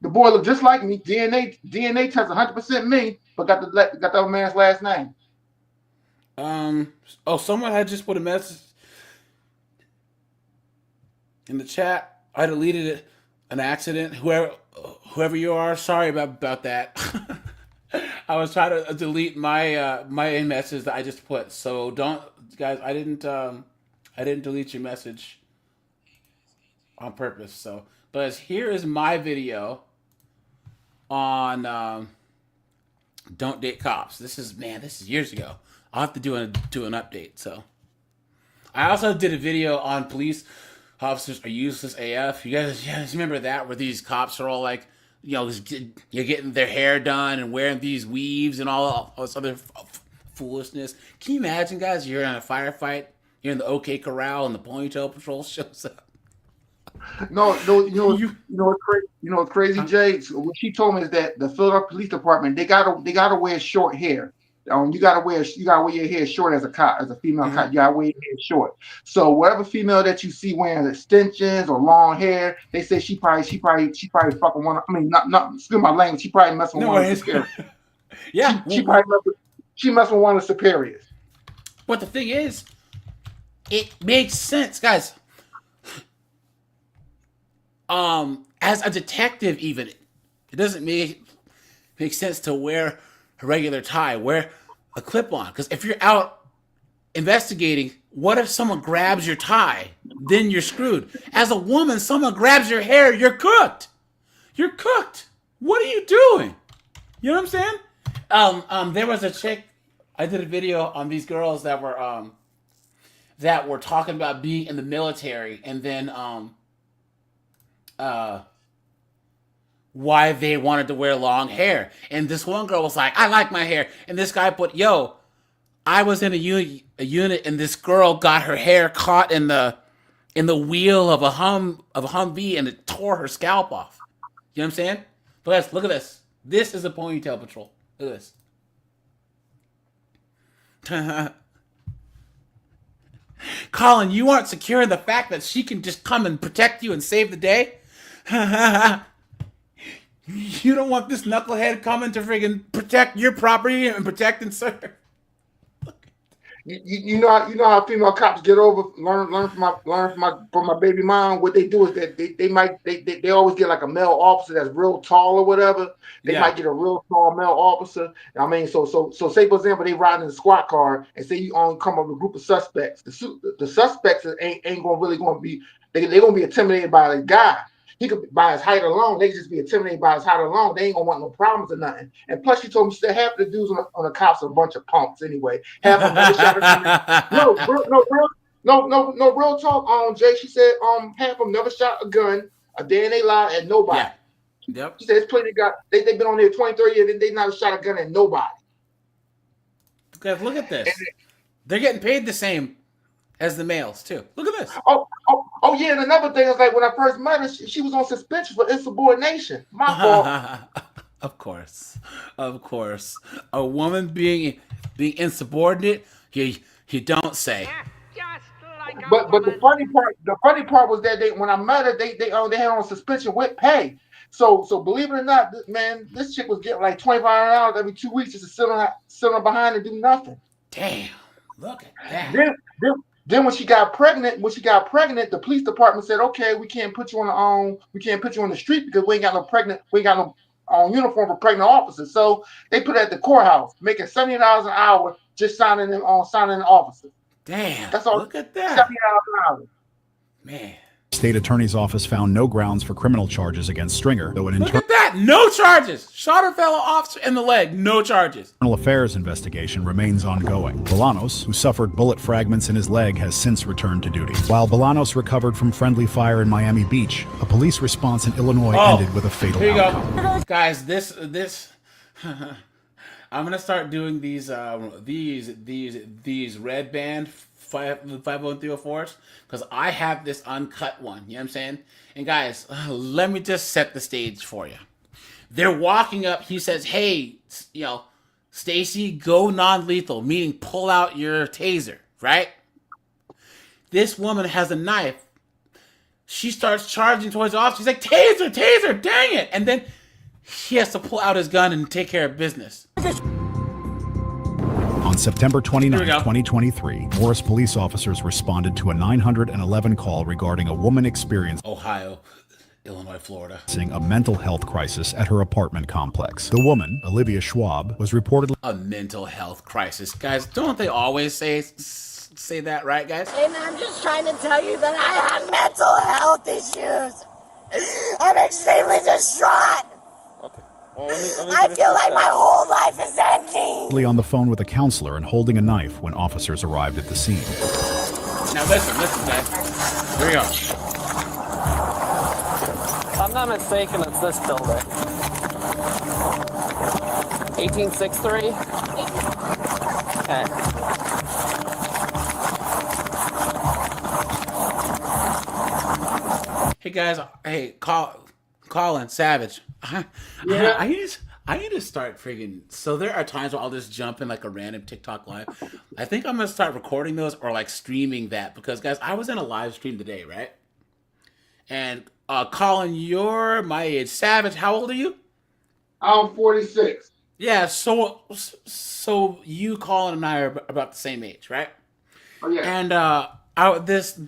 The boy looked just like me. DNA test 100% me, but got the other man's last name. Oh, someone had just put a message in the chat. I deleted it. An accident. Whoever you are, sorry about that. I was trying to delete my my message that I just put. So don't, guys. I didn't delete your message on purpose. So, but here is my video on don't date cops. This is years ago. I'll have to do an update. So, I also did a video on police officers are useless AF. You guys remember that, where these cops are all like, you're getting their hair done and wearing these weaves and all this other foolishness. Can you imagine, guys? You're in a firefight. You're in the OK Corral and the ponytail patrol shows up. No, you know what's crazy. You know what's crazy, Jay? So what she told me is that the Philadelphia Police Department, they gotta wear short hair. You gotta wear your hair short as a cop, as a female cop. You gotta wear your hair short. So whatever female that you see wearing extensions or long hair, they say she probably fucking one. I mean, not excuse my language. She probably messing with one of the superiors. Yeah, she messing with one of the superiors. But the thing is, it makes sense, guys. As a detective, even it doesn't make sense to wear a regular tie. Wear a clip-on, because if you're out investigating, what if someone grabs your tie? Then you're screwed. As a woman, someone grabs your hair, you're cooked. You're cooked. What are you doing? You know what I'm saying? There was a chick. I did a video on these girls that were talking about being in the military, and then why they wanted to wear long hair. And this one girl was like, I like my hair. And this guy put, yo, I was in a unit and this girl got her hair caught in the wheel of a Humvee, and it tore her scalp off. You know what I'm saying? But look at this. This is a ponytail patrol. Look at this. Colin, you aren't secure in the fact that she can just come and protect you and save the day? You don't want this knucklehead coming to friggin' protect your property and protect and serve. You know how female cops get over learn from my baby mom. What they do is that they always get like a male officer that's real tall or whatever. They might get a real tall male officer. I mean, so say for example they ride in a squad car and say you only come up with a group of suspects. The suspects ain't gonna be they're gonna be intimidated by the guy. He could, by his height alone, they could just be intimidated by his height alone. They ain't gonna want no problems or nothing. And plus, she told me, she said half the dudes on the cops are a bunch of punks anyway. Half of them never shot a gun. No, real talk. Jay, she said half of them never shot a gun a day in their life at nobody. Yeah. Yep. She said it's plenty got they've been on there 20, 30 years. They never shot a gun at nobody. Guys, look at this. They're getting paid the same as the males too. Look at this. Oh yeah, and another thing is, like when I first met her, she was on suspension for insubordination. My fault. Of course. A woman being insubordinate, you don't say. But the funny part was that when I met her, they had on suspension with pay. So believe it or not, man, this chick was getting like $2,500 every 2 weeks just to sit on behind and do nothing. Damn, look at that. Then when she got pregnant, the police department said, okay, we can't put you on the street because we ain't got no uniform for pregnant officers. So they put her at the courthouse, making $70 an hour just signing an officer. Damn, that's all. Look at that, $70 an hour. Man, State Attorney's Office found no grounds for criminal charges against Stringer, though an Look at that! No charges! Shot a fellow officer in the leg. No charges. internal affairs investigation remains ongoing. Bolanos, who suffered bullet fragments in his leg, has since returned to duty. While Bolanos recovered from friendly fire in Miami Beach, a police response in Illinois ended with a fatal Here you outcome. go. Guys, this I'm gonna start doing these red band 50304s because I have this uncut one. You know what I'm saying? And guys, let me just set the stage for you. They're walking up. He says, "Hey, Stacy, go non-lethal," meaning pull out your taser. Right? This woman has a knife. She starts charging towards the officer. She's like, "Taser, taser, dang it!" And then he has to pull out his gun and take care of business. On September 29, 2023, Morris police officers responded to a 911 call regarding a woman experiencing Ohio, Illinois, Florida, a mental health crisis at her apartment complex. The woman, Olivia Schwab, was reportedly a mental health crisis. Guys, don't they always say that, right, guys? And I'm just trying to tell you that I have mental health issues. I'm extremely distraught. I feel like my whole life is ending. on the phone with a counselor and holding a knife when officers arrived at the scene. Now listen, guys. Here we go. If I'm not mistaken, it's this building. 1863? Okay. Hey guys, hey, Colin Savage. Yeah. I need to start friggin'. So there are times where I'll just jump in like a random TikTok live. I think I'm gonna start recording those or like streaming that because guys, I was in a live stream today, right? And Colin, you're my age. Savage, how old are you? I'm 46. Yeah, so you, Colin, and I are about the same age, right? Oh yeah. And this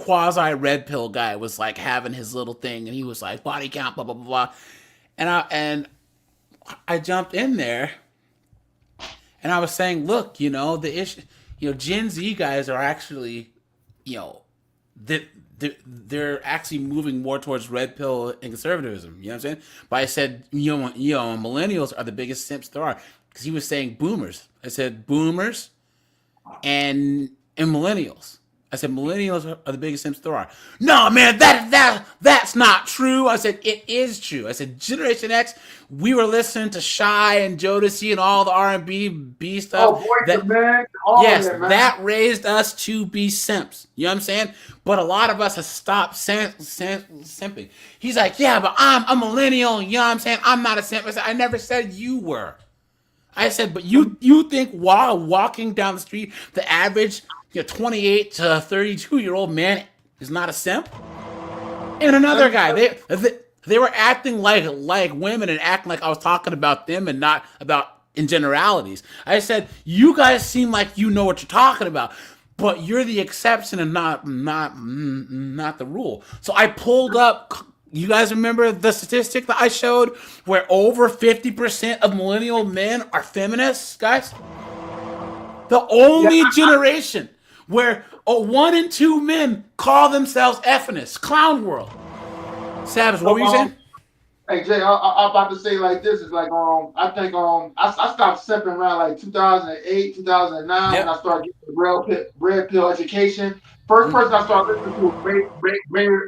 quasi red pill guy was like having his little thing, and he was like body count, blah blah blah blah. And I jumped in there, and I was saying, look, the issue, Gen Z guys are actually, they're actually moving more towards red pill and conservatism. You know what I'm saying? But I said, millennials are the biggest simps there are, because he was saying boomers. I said boomers and millennials. I said millennials are the biggest simps there are. No, man, that's not true. I said it is true. I said Generation X. We were listening to Shy and Jodeci and all the R&B stuff. Oh, Boys to Men, all yes, of it, man. that raised us to be simps. You know what I'm saying? But a lot of us have stopped simping. He's like, yeah, but I'm a millennial. You know what I'm saying? I'm not a simp. I said, I never said you were. I said, but you think while walking down the street, the average 28 to 32-year-old man is not a simp? And another guy, they were acting like women and acting like I was talking about them and not about in generalities. I said, you guys seem like you know what you're talking about, but you're the exception and not the rule. So I pulled up. You guys remember the statistic that I showed where over 50% of millennial men are feminists, guys? The only generation where 1 in 2 men call themselves feminists. Clown world. Savage, what were you saying? Hey Jay, I'm about to say like this is like I think I stopped simping around like 2008, 2009 when I started getting the red pill education. First person I started listening to was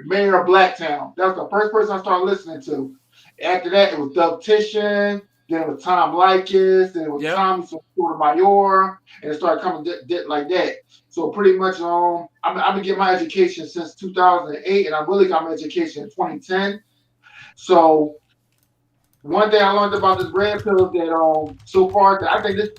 Mayor of Blacktown. That was the first person I started listening to. After that, it was Doug Titian, then it was Tom Likas, then it was Tommy Sotomayor, and it started coming like that. So pretty much, I've been getting my education since 2008, and I really got my education in 2010. So one thing I learned about this red pill is that so far I think this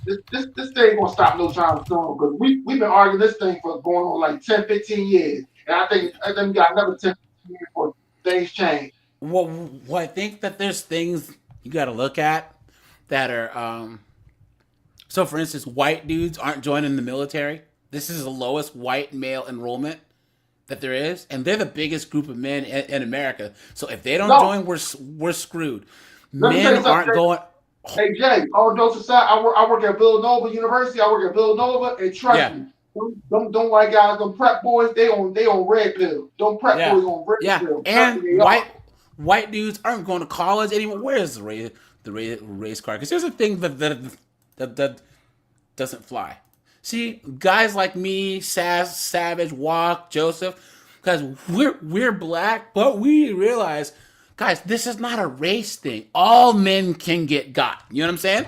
thing gonna stop no time soon because we've been arguing this thing for going on like 10, 15 years, and I think we got another 10, 15 years before things change. Well, I think that there's things you got to look at that are so for instance, white dudes aren't joining the military. This is the lowest white male enrollment that there is, and they're the biggest group of men in America. So if they don't join, we're screwed. Men aren't going. Hey Jay, all jokes aside, I work at Villanova University. I work at Villanova, and trust me, Don't white guys, them prep boys, they on red pill. Them prep boys on red Yeah, pill. and They are. white dudes aren't going to college anymore. Where's the race card? Because here's the thing that doesn't fly. See, guys like me, Savage, Walk, Joseph, guys, we're black, but we realize, guys, this is not a race thing. All men can get got. You know what I'm saying?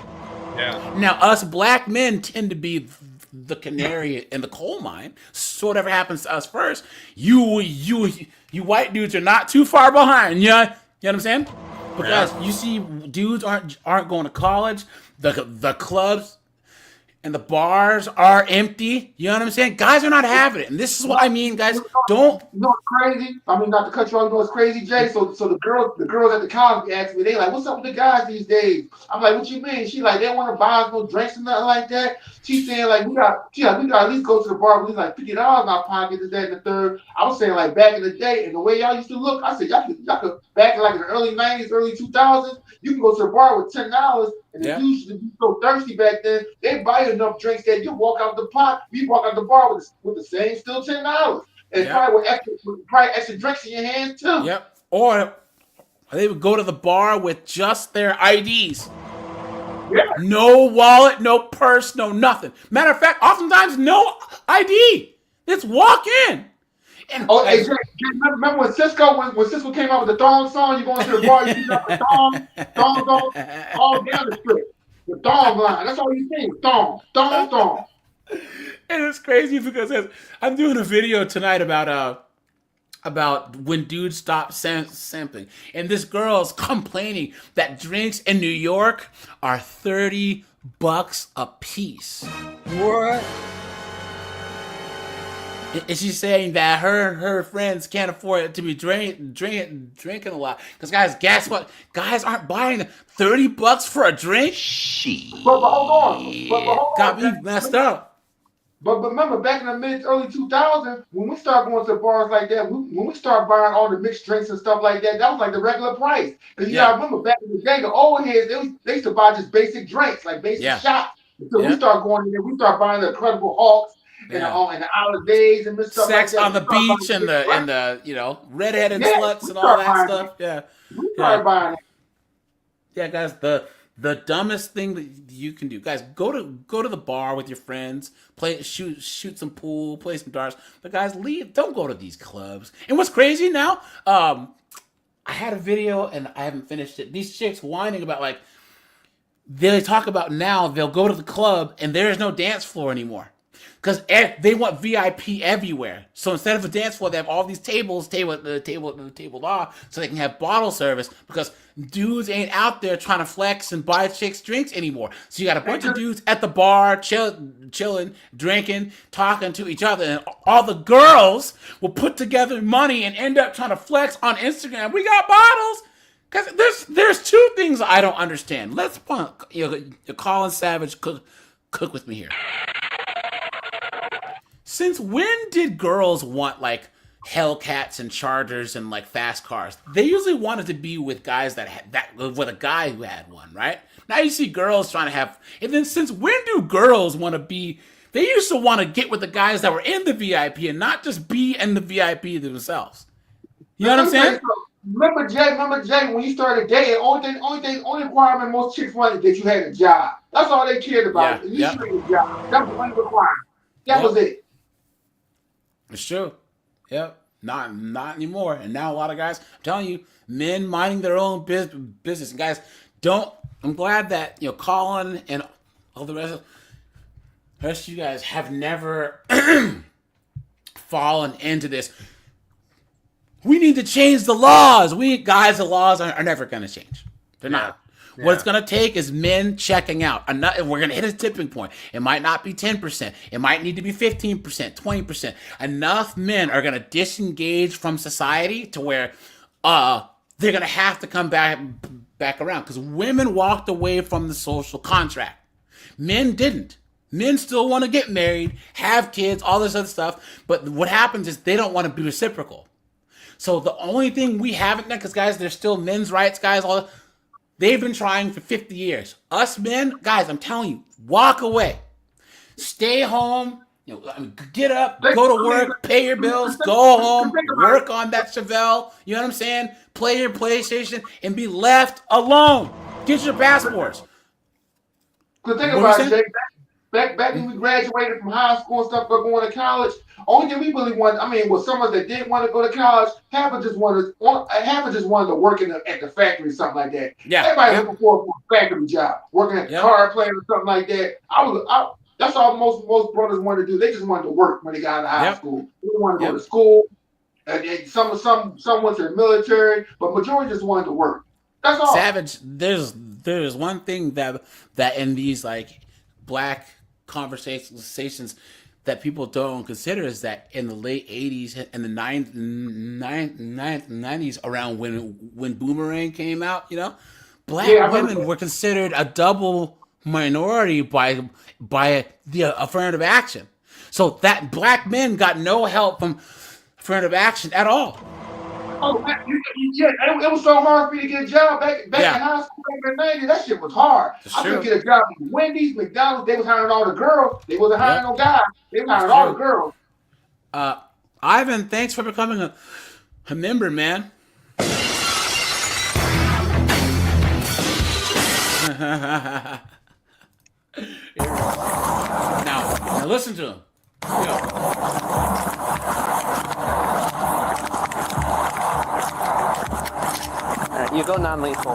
Yeah. Now, us black men tend to be the canary in the coal mine. So whatever happens to us first, you white dudes are not too far behind. You know what I'm saying? Because you see, dudes aren't going to college. The clubs and the bars are empty. You know what I'm saying? Guys are not having it. And this is what I mean, guys. Don't. You know what's crazy? I mean, not to cut you off. You know what's crazy, Jay? So the girls at the college asked me, they like, what's up with the guys these days? I'm like, what you mean? She like, they don't want to buy us no drinks or nothing like that. She's saying like, we got at least go to the bar with like $50 in our pocket, this, that, and the third. I was saying like back in the day, and the way y'all used to look, I said y'all could back in like in the early '90s, early 2000s, you can go to the bar with $10. And the dudes used to be so thirsty back then, they buy you enough drinks that you walk out the pot, we walk out the bar with the same still $10. And probably with extra drinks in your hands too. Yep. Or they would go to the bar with just their IDs. Yeah. No wallet, no purse, no nothing. Matter of fact, oftentimes no ID. Just walk in. And hey, Jay, remember when Cisco came out with the thong song? You go into the bar, you got the thong, all down the strip. The thong line. That's all you see. Thong. And it's crazy because I'm doing a video tonight about when dudes stop sampling, and this girl's complaining that drinks in New York are $30 a piece. What? And she's saying that her friends can't afford it to be drinking a lot. Because guys, guess what? Guys aren't buying $30 for a drink. But hold on. Got me messed up. But remember, back in the early 2000s, when we started going to bars like that, when we started buying all the mixed drinks and stuff like that, that was like the regular price. Because you gotta remember, back in the day, the old heads, they used to buy just basic drinks, like basic shots. So we started going in there, we started buying the Incredible Hulks and the holidays and this stuff Sex like that. on the beach and the redheaded sluts and all that stuff. We started buying it. Yeah, guys, the dumbest thing that you can do, guys, go to the bar with your friends, shoot some pool, play some darts. But guys, leave. Don't go to these clubs. And what's crazy now? I had a video and I haven't finished it. These chicks whining about like they talk about now they'll go to the club and there is no dance floor anymore. Because they want VIP everywhere. So instead of a dance floor, they have all these tables off so they can have bottle service because dudes ain't out there trying to flex and buy chicks drinks anymore. So you got a bunch of dudes at the bar chilling, drinking, talking to each other. And all the girls will put together money and end up trying to flex on Instagram. We got bottles. Because there's two things I don't understand. Let's Colin Savage cook with me here. Since when did girls want like Hellcats and Chargers and like fast cars? They usually wanted to be with guys with a guy who had one, right? Now you see girls trying to have, and then since when do girls want to be? They used to want to get with the guys that were in the VIP and not just be in the VIP themselves. You know what I'm saying? Remember Jay, when you started dating, only requirement most chicks wanted that you had a job. That's all they cared about. You should have a job. That was the only requirement. That was it. It's true. Yep. Not anymore. And now a lot of guys, I'm telling you, men minding their own business. And guys, I'm glad that, Colin and all the rest of you guys have never fallen into this. We need to change the laws. The laws are never going to change. They're not. Yeah. What it's going to take is men checking out. We're going to hit a tipping point. It might not be 10%. It might need to be 15%, 20%. Enough men are going to disengage from society to where they're going to have to come back around. Because women walked away from the social contract. Men didn't. Men still want to get married, have kids, all this other stuff. But what happens is they don't want to be reciprocal. So the only thing we haven't done, because guys, there's still men's rights, guys, they've been trying for 50 years. Us men, guys, I'm telling you, walk away. Stay home, You know, I mean, get up, go to work, pay your bills, go home, work on that Chevelle. You know what I'm saying? Play your PlayStation and be left alone. Get your passports. Because think What about you it, saying? Jay. Back when we graduated from high school and stuff, but going to college, only thing we really wanted, I mean, was some of us that didn't want to go to college, half of just wanted to work at the factory or something like that. Yeah. Everybody Yep. looking for a factory job, working at the car plant or something like that. That's all most brothers wanted to do. They just wanted to work when they got out of high school. They didn't want to go to school. And some went to the military, but majority just wanted to work. That's all. Savage. There's one thing that in these like black conversations that people don't consider is that in the late 80s and the 90s, around when Boomerang came out, you know, black women were considered a double minority by the affirmative action. So that black men got no help from affirmative action at all. Oh, yeah, it was so hard for me to get a job back in high school back in the 90s. That shit was hard. I couldn't get a job at Wendy's, McDonald's. They was hiring all the girls. They wasn't hiring no guys. They was hiring all the girls. Ivan, thanks for becoming a member, man. now listen to him. You go non-lethal.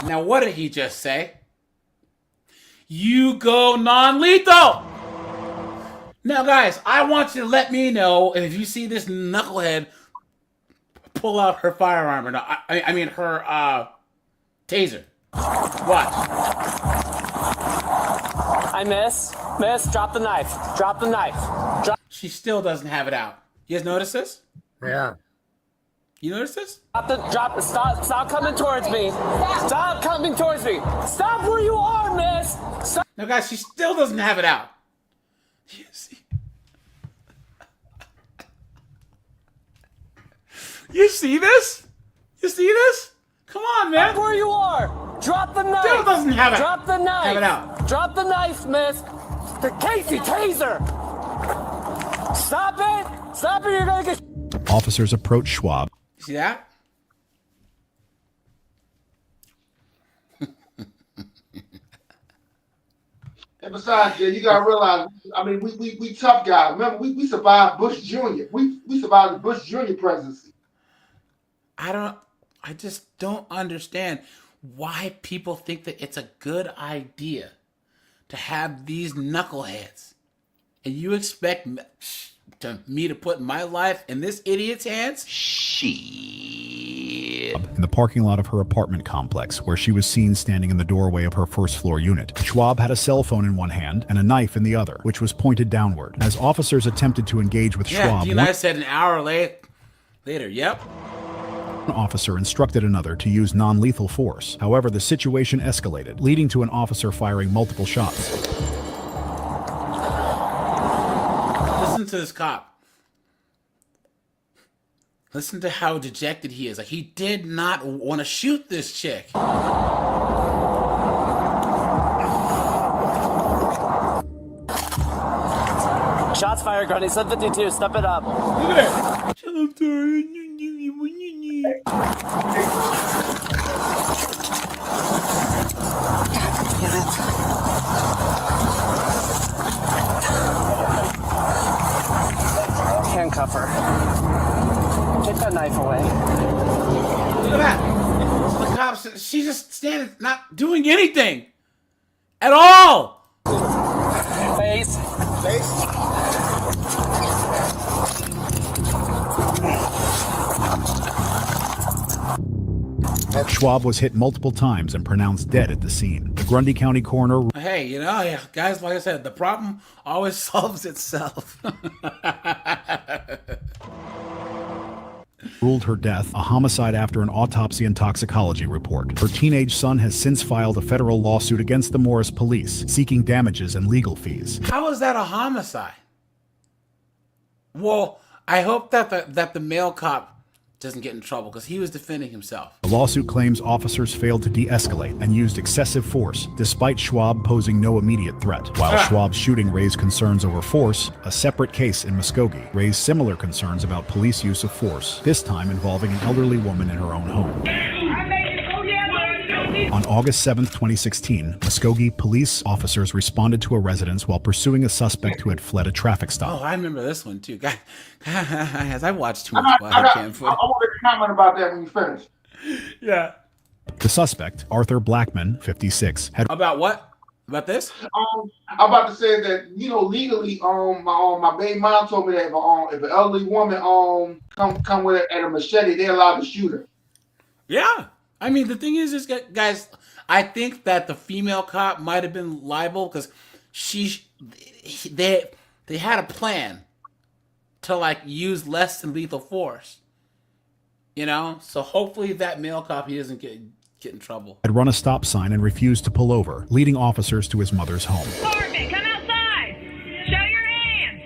Now, what did he just say? You go non-lethal! Now, guys, I want you to let me know if you see this knucklehead pull out her firearm or not. I mean, her taser. Watch. I miss. Drop the knife. Drop the knife. She still doesn't have it out. You guys notice this? Yeah. You notice this? Stop coming towards me. Stop coming towards me. Stop where you are, miss. Stop. Now, guys, she still doesn't have it out. You see? You see this? You see this? Come on, man. Stop where you are. Drop the knife. Still doesn't have it. Drop the knife. Have it out. Drop the knife, miss. The Casey taser. Stop it. Stop it. You're going to get... Officers approach Schwab. See that? And besides, Jay, you gotta realize, I mean, we tough guys. Remember, we survived Bush Jr. We survived the Bush Jr. presidency. I just don't understand why people think that it's a good idea to have these knuckleheads. And you expect me to put my life in this idiot's hands? In the parking lot of her apartment complex, where she was seen standing in the doorway of her first floor unit. Schwab had a cell phone in one hand and a knife in the other, which was pointed downward. As officers attempted to engage with Schwab, I said an hour later, yep. One officer instructed another to use non-lethal force. However, the situation escalated, leading to an officer firing multiple shots. Listen to this cop. Listen to how dejected he is. Like, he did not want to shoot this chick. Shots fired, Grundy. 752. Step it up. Look at her. Handcuff her. Take that knife away. Look at that. The cops, she's just standing, not doing anything. At all. Face. Schwab was hit multiple times and pronounced dead at the scene. The Grundy County coroner... Hey, guys, like I said, the problem always solves itself. ruled her death a homicide after an autopsy and toxicology report. Her teenage son has since filed a federal lawsuit against the Morris police, seeking damages and legal fees. How is that a homicide? Well, I hope that the male cop doesn't get in trouble because he was defending himself. The lawsuit claims officers failed to de-escalate and used excessive force, despite Schwab posing no immediate threat. While Schwab's shooting raised concerns over force, a separate case in Muskogee raised similar concerns about police use of force, this time involving an elderly woman in her own home. On August 7, 2016, Muskogee police officers responded to a residence while pursuing a suspect who had fled a traffic stop. Oh, I remember this one too. Guys, I watched too much body cam footage. I want to comment about that when you finish. Yeah. The suspect, Arthur Blackman, 56, had... About what? About this? I'm about to say that, you know, legally, my baby mom told me that if an elderly woman come with a machete, they're allowed to shoot her. Yeah. I mean, the thing is guys, I think that the female cop might have been liable because they had a plan to like use less than lethal force. You know? So hopefully that male cop, he doesn't get in trouble. Had run a stop sign and refused to pull over, leading officers to his mother's home. Corbin, come outside. Show your hands.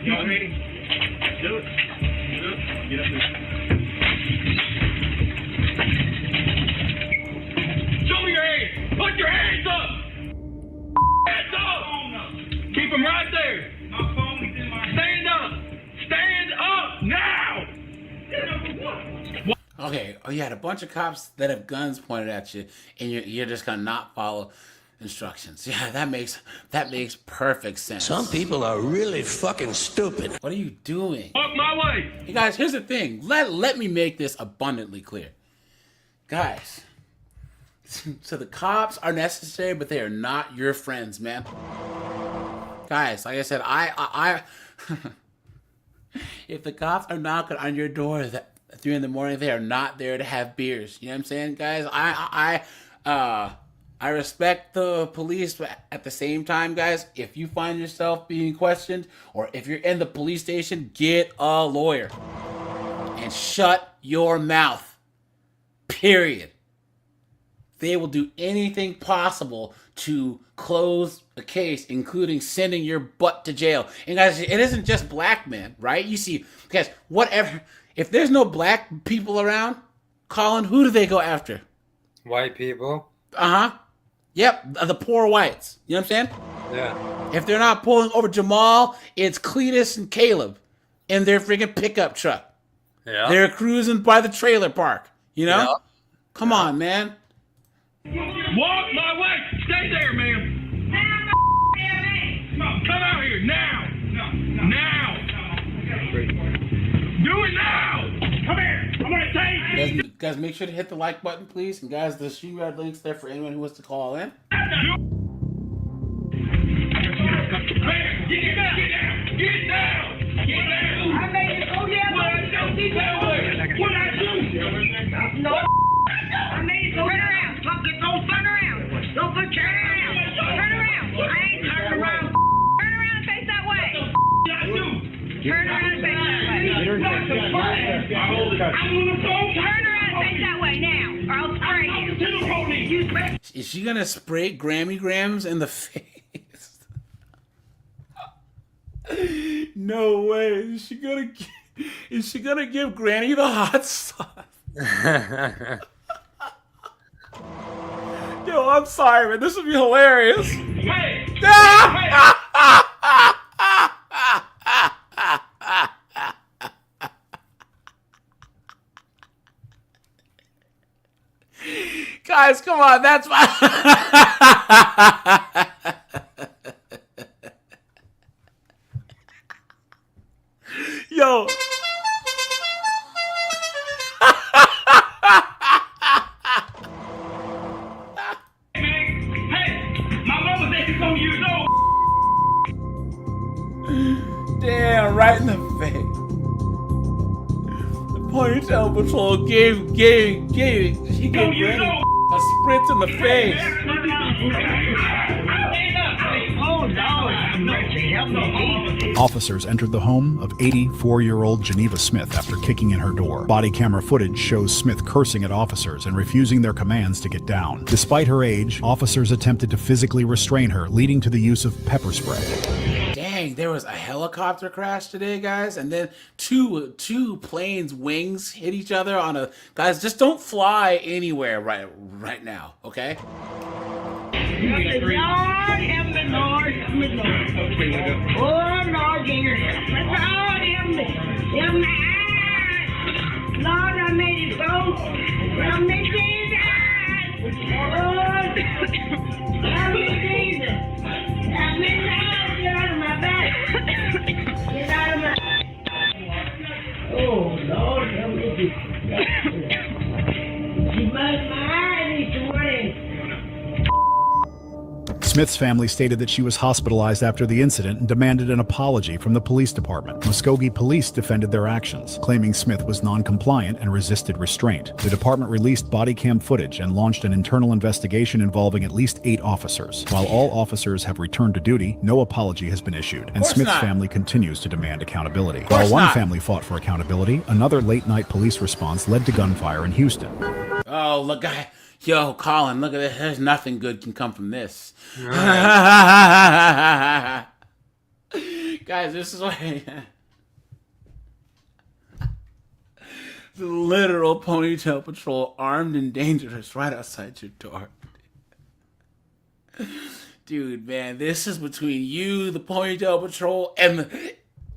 You ready? Do it. Get up there. Show me your hands. Put your hands up. Hands up. Keep them right there. Stand up. Stand up now. Okay, you had a bunch of cops that have guns pointed at you, and you're just gonna not follow instructions. Yeah, that makes perfect sense. Some people are really fucking stupid. What are you doing? Walk my way. Hey guys, here's the thing. Let me make this abundantly clear. Guys, so the cops are necessary, but they are not your friends, man. Guys, like I said, I if the cops are knocking on your door at 3 in the morning, they are not there to have beers. You know what I'm saying, guys? I respect the police, but at the same time, guys, if you find yourself being questioned or if you're in the police station, get a lawyer and shut your mouth. Period. They will do anything possible to close a case, including sending your butt to jail. And guys, it isn't just black men, right? You see, guys, whatever. If there's no black people around, Colin, who do they go after? White people. Uh-huh. Yep, the poor whites. You know what I'm saying? Yeah. If they're not pulling over Jamal, it's Cletus and Caleb in their freaking pickup truck. Yeah. They're cruising by the trailer park. You know? Yeah. Come on, man. Walk my way. Stay there, ma'am. Come out here now. Now. Do it now. Come here. I'm gonna take you. Guys, make sure to hit the like button, please. And guys, the StreamYard link's there for anyone who wants to call in. Get down. I made it. Oh yeah. What I do? No. I made it. Turn around. Don't turn around. Don't put your hand around. Turn around. I ain't turning around. Turn around and face that way. Turn around and face that way. I'm on the phone. Turn around and face that way now, or I'll spray you. Is she gonna spray Grammy Grams in the face? No way. Is she gonna give Granny the hot sauce? Yo, I'm sorry, man. This would be hilarious. Hey! Guys, come on. That's my... Yo. Damn, right in the face. The ponytail patrol gave Granny a sprint in the face. Oh, no. Officers entered the home of 84-year-old Geneva Smith after kicking in her door. Body camera footage shows Smith cursing at officers and refusing their commands to get down. Despite her age, officers attempted to physically restrain her, leading to the use of pepper spray. Dang, there was a helicopter crash today, guys, and then two planes' wings hit each other on a... Guys, just don't fly anywhere right now, okay? Lord, help me, Lord, help me, Lord. Oh, Lord, Jesus. Lord, help me. Help me. Lord, I made it go. Help me, Jesus. Lord, help me, Jesus. Help me, Lord. Get out of my back. Get out of my... Oh, Lord, help me, Jesus. My eye needs to rain. Smith's family stated that she was hospitalized after the incident and demanded an apology from the police department. Muskogee police defended their actions, claiming Smith was non-compliant and resisted restraint. The department released body cam footage and launched an internal investigation involving at least 8 officers. While all officers have returned to duty, no apology has been issued, and Smith's family continues to demand accountability. While one family fought for accountability, another late-night police response led to gunfire in Houston. Oh, look, yo, Colin, look at this. There's nothing good can come from this. Right. Guys, this is why... The literal ponytail patrol, armed and dangerous, right outside your door. Dude, man, this is between you, the ponytail patrol, and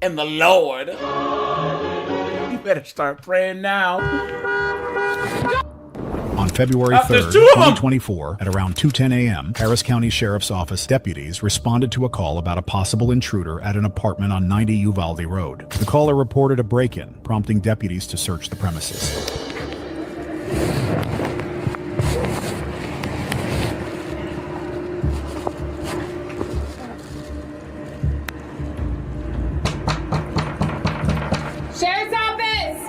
the Lord. You better start praying now. On February 3rd, 2024, at around 2:10 a.m., Harris County Sheriff's Office deputies responded to a call about a possible intruder at an apartment on 90 Uvalde Road. The caller reported a break-in, prompting deputies to search the premises. Sheriff's office!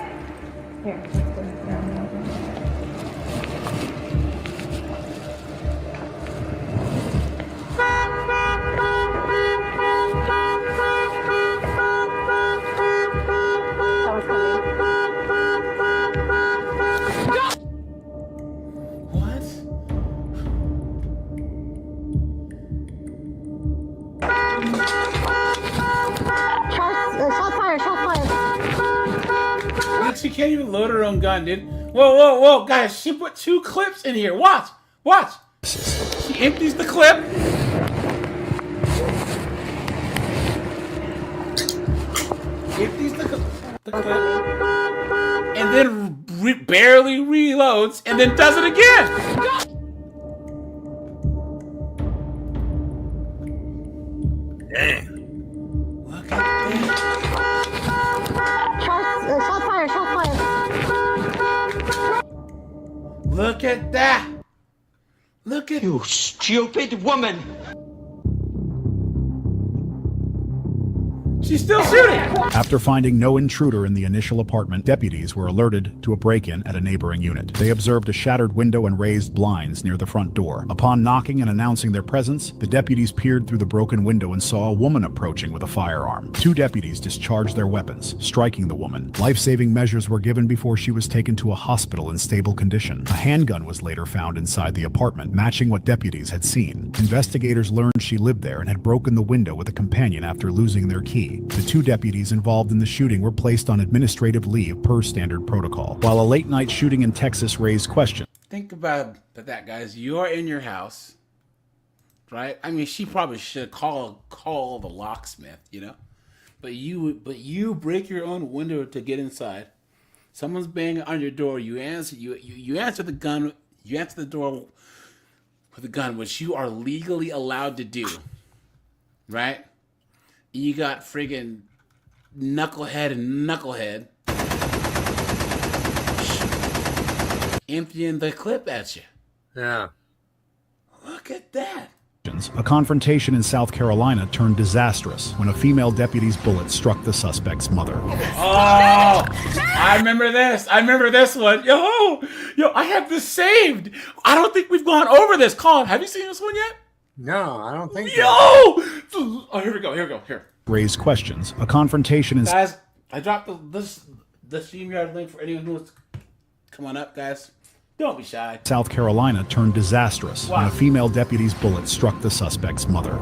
Here. She can't even load her own gun, dude. Whoa, guys, she put 2 clips in here. Watch. She empties the clip. Empties the clip. And then barely reloads, and then does it again. Damn. Look at this. Look at that! Look at You stupid woman! She's still shooting! After finding no intruder in the initial apartment, deputies were alerted to a break-in at a neighboring unit. They observed a shattered window and raised blinds near the front door. Upon knocking and announcing their presence, the deputies peered through the broken window and saw a woman approaching with a firearm. 2 deputies discharged their weapons, striking the woman. Life-saving measures were given before she was taken to a hospital in stable condition. A handgun was later found inside the apartment, matching what deputies had seen. Investigators learned she lived there and had broken the window with a companion after losing their key. The 2 deputies involved in the shooting were placed on administrative leave per standard protocol. While a late-night shooting in Texas raised questions. Think about that, guys. You're in your house, right? I mean, she probably should call the locksmith, you know? But you break your own window to get inside. Someone's banging on your door. You answer the gun. You answer the door with a gun, which you are legally allowed to do, right? You got friggin' knucklehead emptying the clip at you. Yeah. Look at that. A confrontation in South Carolina turned disastrous when a female deputy's bullet struck the suspect's mother. Oh, I remember this. I remember this one. Yo, I have this saved. I don't think we've gone over this. Colin, have you seen this one yet? No, I don't think so. Oh, here we go. Here. Raise questions. A confrontation is Guys, I dropped the StreamYard link for anyone who's coming up, guys. Don't be shy. South Carolina turned disastrous when a female deputy's bullet struck the suspect's mother.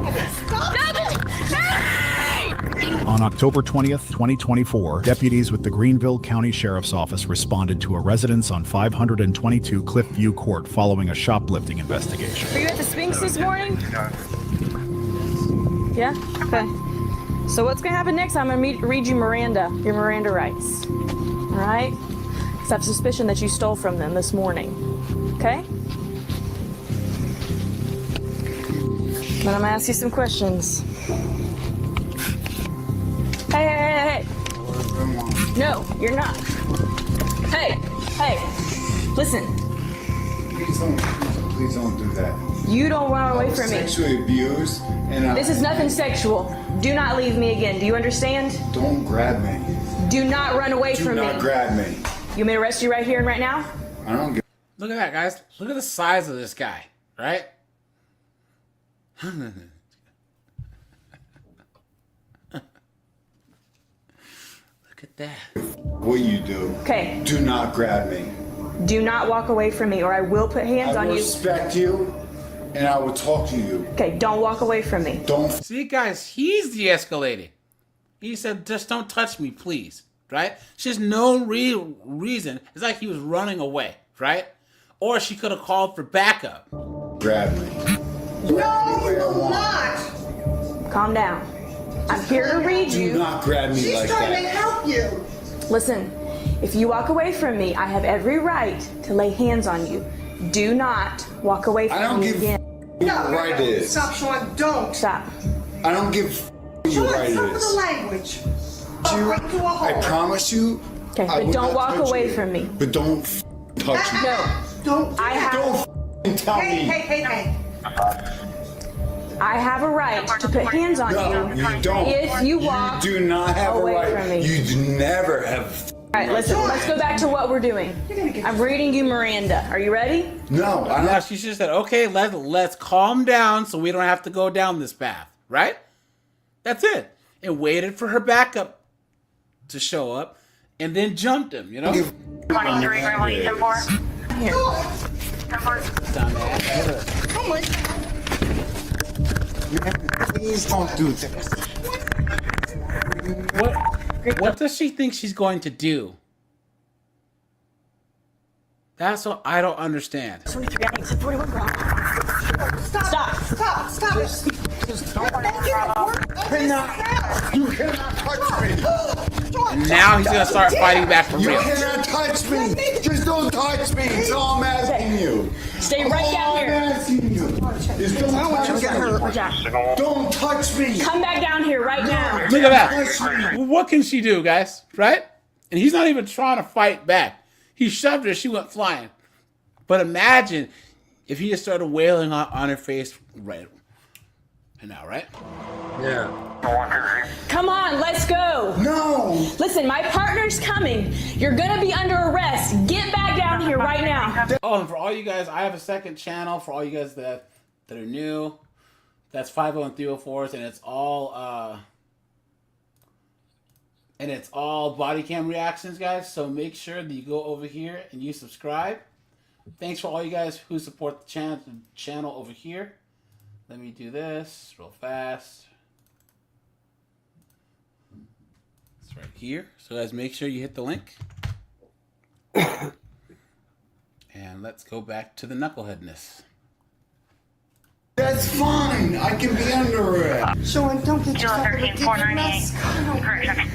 On October 20th, 2024, deputies with the Greenville County Sheriff's Office responded to a residence on 522 Cliffview Court following a shoplifting investigation. Were you at the Sphinx this morning? Yeah? Okay. So what's going to happen next? I'm going to read you your Miranda rights. All right? Because I have suspicion that you stole from them this morning. Okay? But I'm going to ask you some questions. Hey. No, you're not. Hey. Listen. Please don't do that. You don't run away from me. Sexually abused, and This is nothing sexual. Do not leave me again. Do you understand? Don't grab me. Do not run away from me. Do not grab me. You want me to arrest you right here and right now? I don't give. Look at that, guys. Look at the size of this guy, right? Look at that. What you do. Okay. Do not grab me. Do not walk away from me or I will put hands on I you. respect you, and I will talk to you. Okay, don't walk away from me. Don't. See, guys, he's de-escalating. He said, just don't touch me, please, right? She's no real reason. It's like he was running away, right? Or she could have called for backup. Grab me. No, you will not. Calm down. I'm here to read you. Do not grab me like that. She's trying to help you. Listen, if you walk away from me, I have every right to lay hands on you. Do not walk away from me again. What right it is. Stop, Sean. Don't. Stop. I don't give you Sean, right stop it with the is. language. Right to a hole. I promise you. Okay, I but will don't not walk touch away you. from me. But don't touch me. No. Don't. I have. Don't tell me. Hey. I have a right to put hands on No, you. you don't. If you walk do not have a away right. from me. You do never have. All right, listen, let's go back to what we're doing. I'm reading you Miranda. Are you ready? No, I'm Now not. she just said, okay, let's calm down so we don't have to go down this path, right? That's it. And waited for her backup to show up and then jumped him, you know? 23, what are you 10-4? Here. Dumbass. Oh my God. Please don't do this. What does she think she's going to do? That's what I don't understand. 23, I think 41 Bronx. Stop it. You cannot touch me. And now he's gonna start fighting back for You real. cannot touch me. Just don't touch me. That's all I'm asking you. Stay right down All I'm here. asking you is don't touch me. Don't touch me. Come back down here right now. Look at that. What can she do, guys? Right? And he's not even trying to fight back. He shoved her. She went flying. But imagine if he just started wailing on her face right now, right? Yeah. Come on, let's go. No. Listen, my partner's coming. You're gonna be under arrest. Get back down here right now. Oh, and for all you guys, I have a second channel for all you guys that are new. That's 50 and 304s, and it's all body cam reactions, guys. So make sure that you go over here and you subscribe. Thanks for all you guys who support the channel over here. Let me do this real fast. It's right here. So guys, make sure you hit the link. And let's go back to the knuckleheadness. That's fine. I can be under it. Sean, don't get yourself in a ridiculous mess. Correction.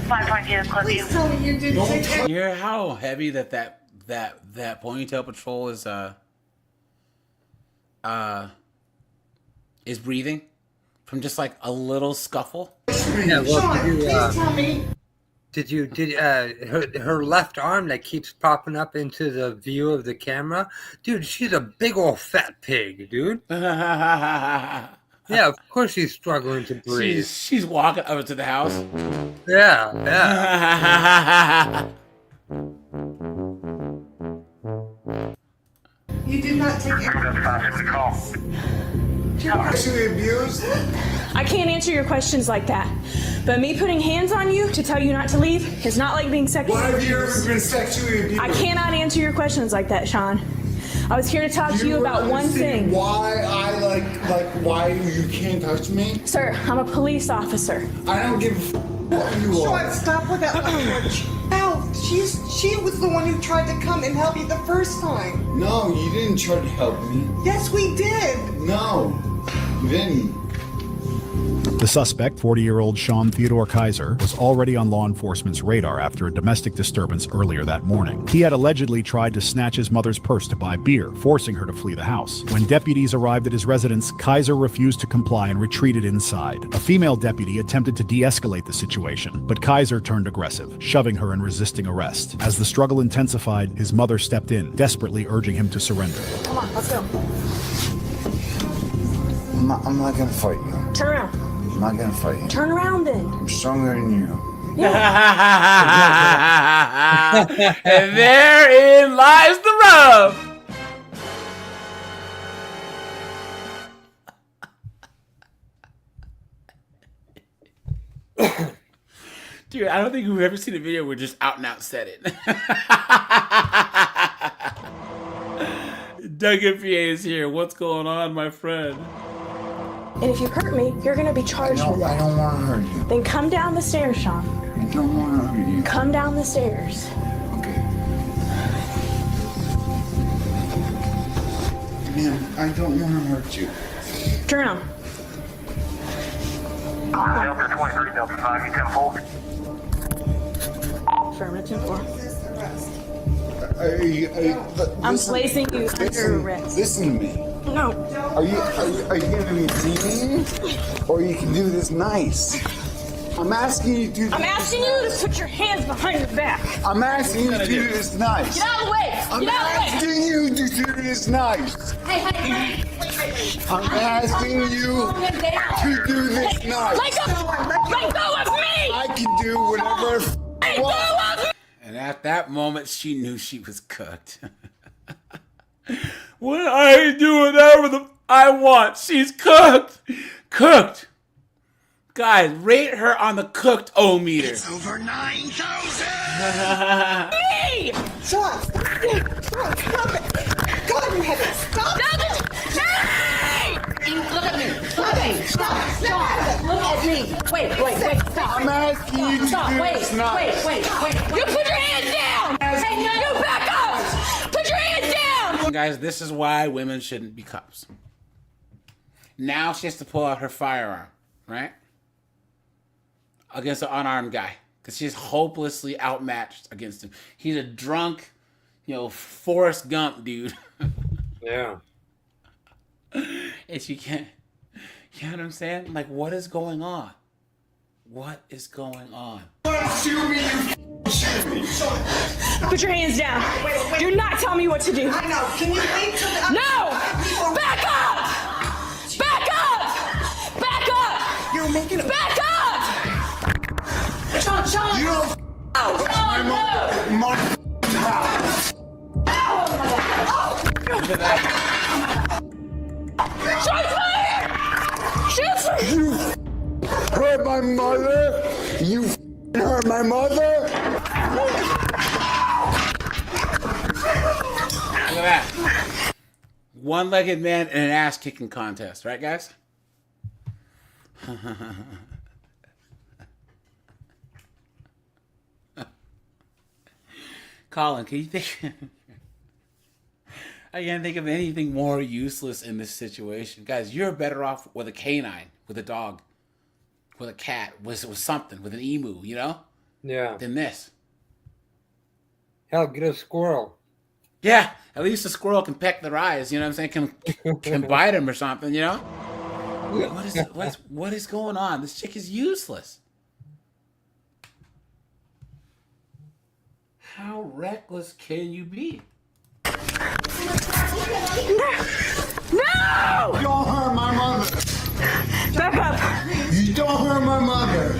5.2 Please tell me you didn't take You hear how heavy that ponytail patrol is breathing from just like a little scuffle? Yeah, well, Sean, please tell me. Her left arm that keeps popping up into the view of the camera, dude, she's a big old fat pig, dude. Yeah, of course she's struggling to breathe. She's walking over to the house. Yeah. You did not take it. Sexually abused? I can't answer your questions like that. But me putting hands on you to tell you not to leave is not like being sexually Why have you abused. ever been sexually abused? I cannot answer your questions like that, Sean. I was here to talk to you about one thing. Why I why you can't touch me? Sir, I'm a police officer. I don't give a what you are. Sean, stop with that language. Ow, she was the one who tried to come and help you the first time. No, you didn't try to help me. Yes, we did. No, you didn't. The suspect, 40-year-old Sean Theodore Kaiser, was already on law enforcement's radar after a domestic disturbance earlier that morning. He had allegedly tried to snatch his mother's purse to buy beer, forcing her to flee the house. When deputies arrived at his residence, Kaiser refused to comply and retreated inside. A female deputy attempted to de-escalate the situation, but Kaiser turned aggressive, shoving her and resisting arrest. As the struggle intensified, his mother stepped in, desperately urging him to surrender. Come on, let's go. I'm not gonna fight you. Turn around. I'm not gonna fight you. Turn around then. I'm stronger than you. And therein lies the rub. Dude, I don't think we've ever seen a video where just out and out said it. Doug PA is here. What's going on, my friend? And if you hurt me, you're gonna be charged with I it. don't want to hurt you. Then come down the stairs, Sean. I don't want to hurt you. Come down the stairs. Okay. Man, I don't want to hurt you. Turn around. Delta 23, Delta 5, you 10-4. Affirmative 4. I'm Listen, placing you under arrest. Listen to me. No. Are you gonna be mean, or you can do this nice? I'm asking you to do. I'm asking you to put your hands behind your back. I'm asking you to do this nice. Get out of the way. I'm Get out of the way. asking you to do this nice. Hey. I'm asking you to do this nice. Let go of me. I can do whatever. Let go of me. And at that moment, she knew she was cooked. When I do whatever I want, she's cooked. Cooked. Guys, rate her on the cooked-o-meter. It's over 9,000. Me! Sean, stop it. God in heaven, stop it. Hey! Look at me. Stop it. Stop. Look at me. Wait. Stop. I'm asking you to Stop. do Wait. this nice. You put your hands down. Hey, you back up. Put your hands down. Guys, this is why women shouldn't be cops. Now she has to pull out her firearm, right? Against an unarmed guy. Because she's hopelessly outmatched against him. He's a drunk, Forrest Gump dude. Yeah. And she can't, you know what I'm saying? Like, what is going on? What is going on? Shoot me, Put your hands down. Do not tell me what to do. I know. Can you wait till the... No! Back up! Back up! Back up! You're making a... Back up! Sean! You don't my house. Look at that. Shoot fire! Shoot fire! You hurt my mother. You hurt my mother. Look at that. One-legged man in an ass-kicking contest. Right, guys? Colin, can you think... I can't think of anything more useless in this situation. Guys, you're better off with a canine, with a dog, with a cat, with something, with an emu, Yeah. than this. Hell, get a squirrel. Yeah, at least a squirrel can peck their eyes, you know what I'm saying? Can bite him or something, What is going on? This chick is useless. How reckless can you be? No! Don't hurt my mother. Back up! You don't hurt my mother.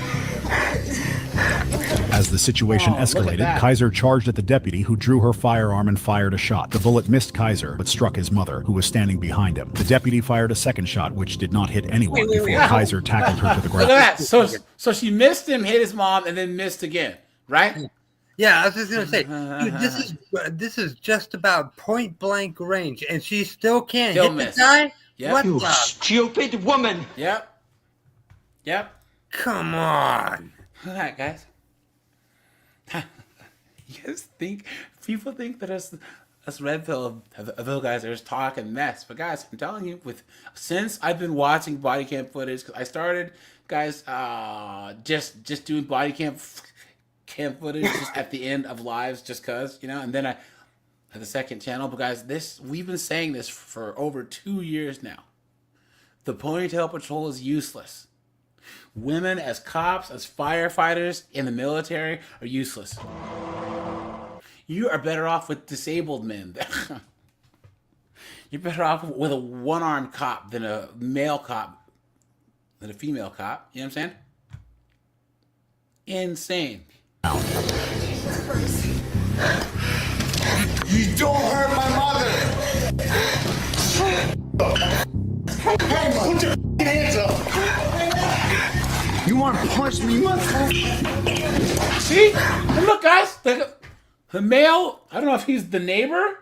As the situation escalated, Kaiser charged at the deputy, who drew her firearm and fired a shot. The bullet missed Kaiser, but struck his mother, who was standing behind him. The deputy fired a second shot, which did not hit anyone before Kaiser tackled her to the ground. Look at that. So she missed him, hit his mom, and then missed again, right? Yeah, I was just gonna say, dude, this is just about point blank range, and she still can't hit miss. the guy. Yep. What You the? stupid woman. Yep. Come on. Look at that, guys. You guys think people think that us red pill guys are just talking mess, but guys, I'm telling you, since I've been watching body cam footage, because I started, guys, just doing body cam footage just at the end of lives, just cause, and then I had the second channel. But guys, we've been saying this for over 2 years now. The ponytail patrol is useless. Women as cops, as firefighters in the military are useless. You are better off with disabled men. You're better off with a one-armed cop than a male cop, than a female cop. You know what I'm saying? Insane. You don't hurt my mother! Hey, put your hands up! You want to punch me, motherfucker? See? And look, guys, the male, I don't know if he's the neighbor.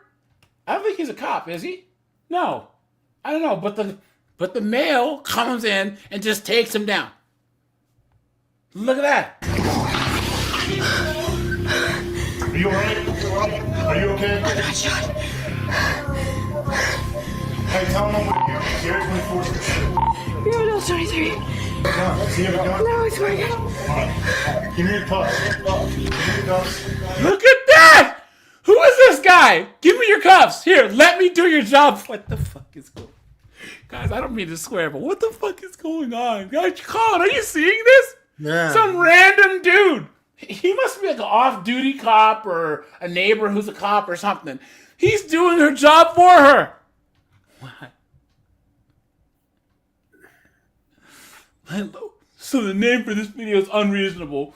I don't think he's a cop, is he? No. I don't know, but the male comes in and just takes him down. Look at that. Are you alright? Are you okay? I got shot. Hey, tell him I'm with you. 024. Bureau 23. No, see you have a gun? No, it's working. Alright. Give me your cuffs. Give me your cuffs. Look at that! Who is this guy? Give me your cuffs. Here, let me do your job. What the fuck is going on? Guys, I don't mean to swear, but what the fuck is going on? Guys, Colin, are you seeing this? Yeah. Some random dude. He must be like an off-duty cop or a neighbor who's a cop or something. He's doing her job for her. What? So the name for this video is unreasonable.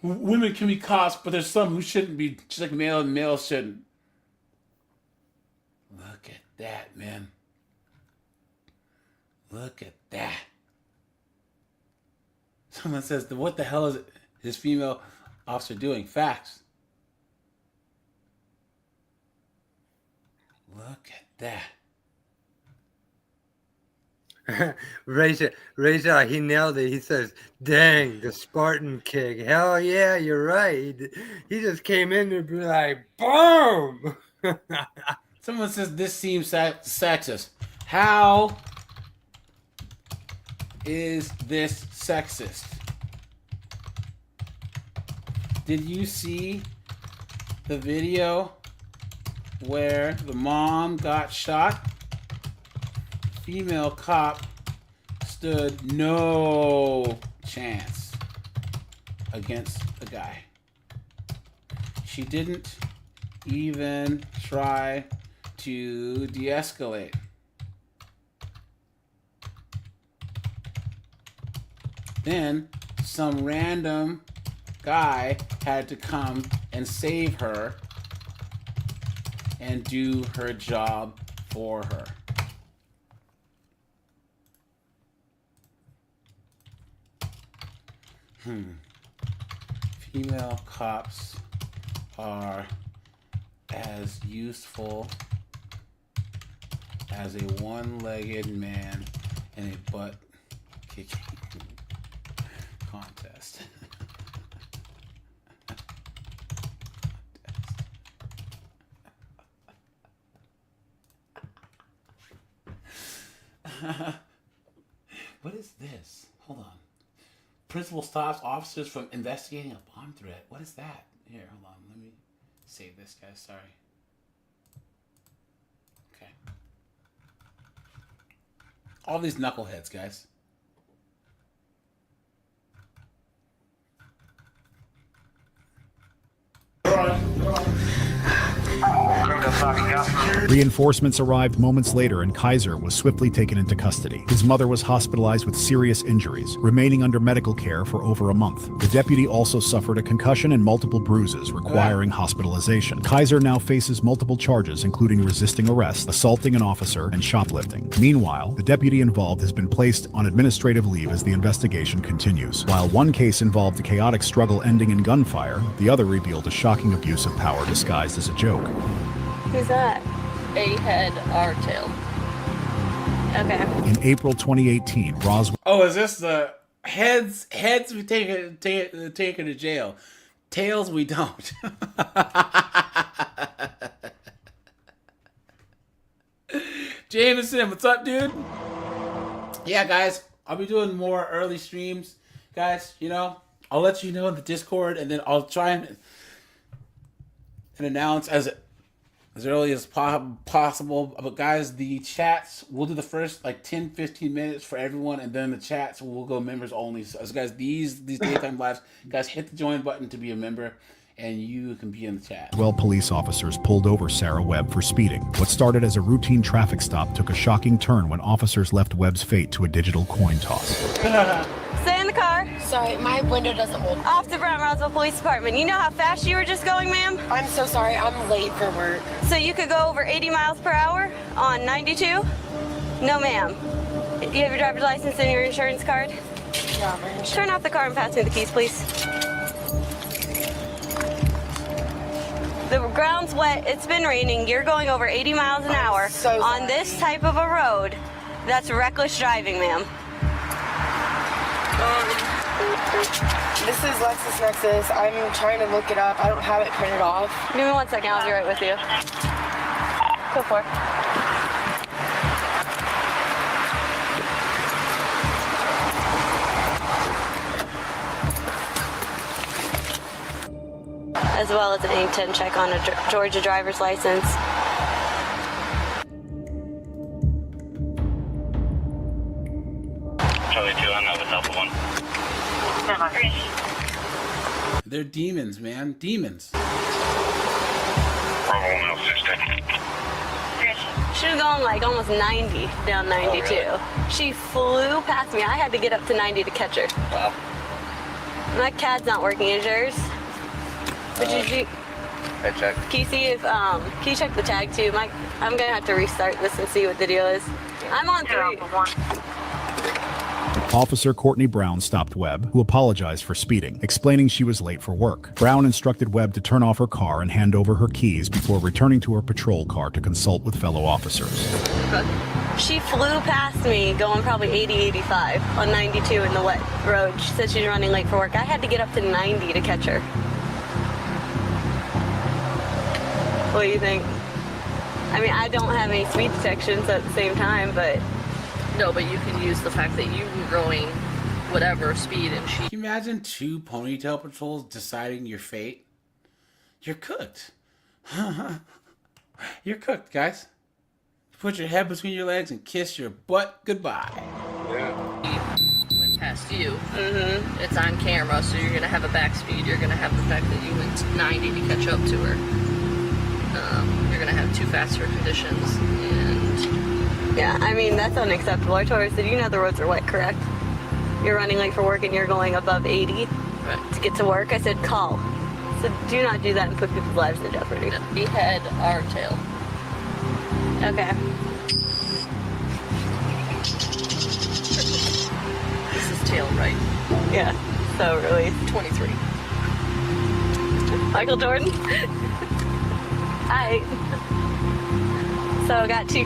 Women can be cops, but there's some who shouldn't be, just like male and male shouldn't. Look at that, man. Look at that. Someone says, what the hell is this female officer doing? Facts. Look at that. Reza, he nailed it. He says, dang, the Spartan kick. Hell yeah, you're right. He just came in and be like, boom. Someone says this seems sexist. How is this sexist? Did you see the video where the mom got shot? Female cop stood no chance against the guy. She didn't even try to de-escalate. Then some random guy had to come and save her and do her job for her. Female cops are as useful as a one-legged man in a butt-kicking contest. What is this? Hold on. Principal stops officers from investigating a bomb threat. What is that? Here, hold on. Let me save this, guys. Sorry. Okay. All these knuckleheads, guys. Reinforcements arrived moments later and Kaiser was swiftly taken into custody. His mother was hospitalized with serious injuries, remaining under medical care for over a month. The deputy also suffered a concussion and multiple bruises requiring hospitalization. Kaiser now faces multiple charges including resisting arrest, assaulting an officer, and shoplifting. Meanwhile, the deputy involved has been placed on administrative leave as the investigation continues. While one case involved a chaotic struggle ending in gunfire, the other revealed a shocking abuse of power disguised as a joke. Who's that? A-head, R-tail. Okay. In April 2018, Roswell... Oh, is this the heads? Heads we take her to jail. Tails we don't. Jameson, what's up, dude? Yeah, guys, I'll be doing more early streams, guys. You know, I'll let you know in the Discord, and then I'll try and announce as early as possible. But guys, the chats, we'll do the first like 10-15 minutes for everyone, and then the chats will go members only. So guys, these daytime lives, guys, hit the join button to be a member, and you can be in the chat. Police officers pulled over Sarah Webb for speeding. What started as a routine traffic stop took a shocking turn when officers left Webb's fate to a digital coin toss. Stay in the car. Sorry, my window doesn't hold. Off to Brown Roswell Police Department. You know how fast you were just going, ma'am? I'm so sorry, I'm late for work. So you could go over 80 miles per hour on 92? No, ma'am. You have your driver's license and your insurance card? Yeah, my insurance. Turn off the car and pass me the keys, please. The ground's wet. It's been raining. You're going over 80 miles an hour on this type of a road. That's reckless driving, ma'am. This is LexisNexis. I'm trying to look it up. I don't have it printed off. Give me 1 second. I'll be right with you. Go for it. As well as an A10 check on a Georgia driver's license. Charlie 2, I'm out with Alpha 1. They're demons, man. Demons. Bravo 1 060. She was going like almost 90 down 92. Oh, really? She flew past me. I had to get up to 90 to catch her. Wow. My CAD's not working. Is yours? But did you? I check. Can you see if can you check the tag too? I'm gonna have to restart this and see what the deal is. I'm on 3. Officer Courtney Brown stopped Webb, who apologized for speeding, explaining she was late for work. Brown instructed Webb to turn off her car and hand over her keys before returning to her patrol car to consult with fellow officers. She flew past me going probably 80, 85 on 92 in the wet road. She said she's running late for work. I had to get up to 90 to catch her. What do you think? I mean, I don't have any speed detections at the same time, but... No, but you can use the fact that you were going whatever speed and she... Can you imagine 2 ponytail patrols deciding your fate? You're cooked. You're cooked, guys. Put your head between your legs and kiss your butt goodbye. Yeah. Went past you. Mm-hmm. It's on camera, so you're going to have a back speed. You're going to have the fact that you went 90 to catch up to her. You're going to have 2 faster conditions, and... Yeah, I mean, that's unacceptable. I told her, I said, you know the roads are wet, correct? You're running late for work and you're going above 80 to get to work. I said, call. So do not do that and put people's lives in jeopardy. A-head, R-tail. Okay. This is tail right. Yeah, so really. 23. Michael Jordan? Hi. So I got two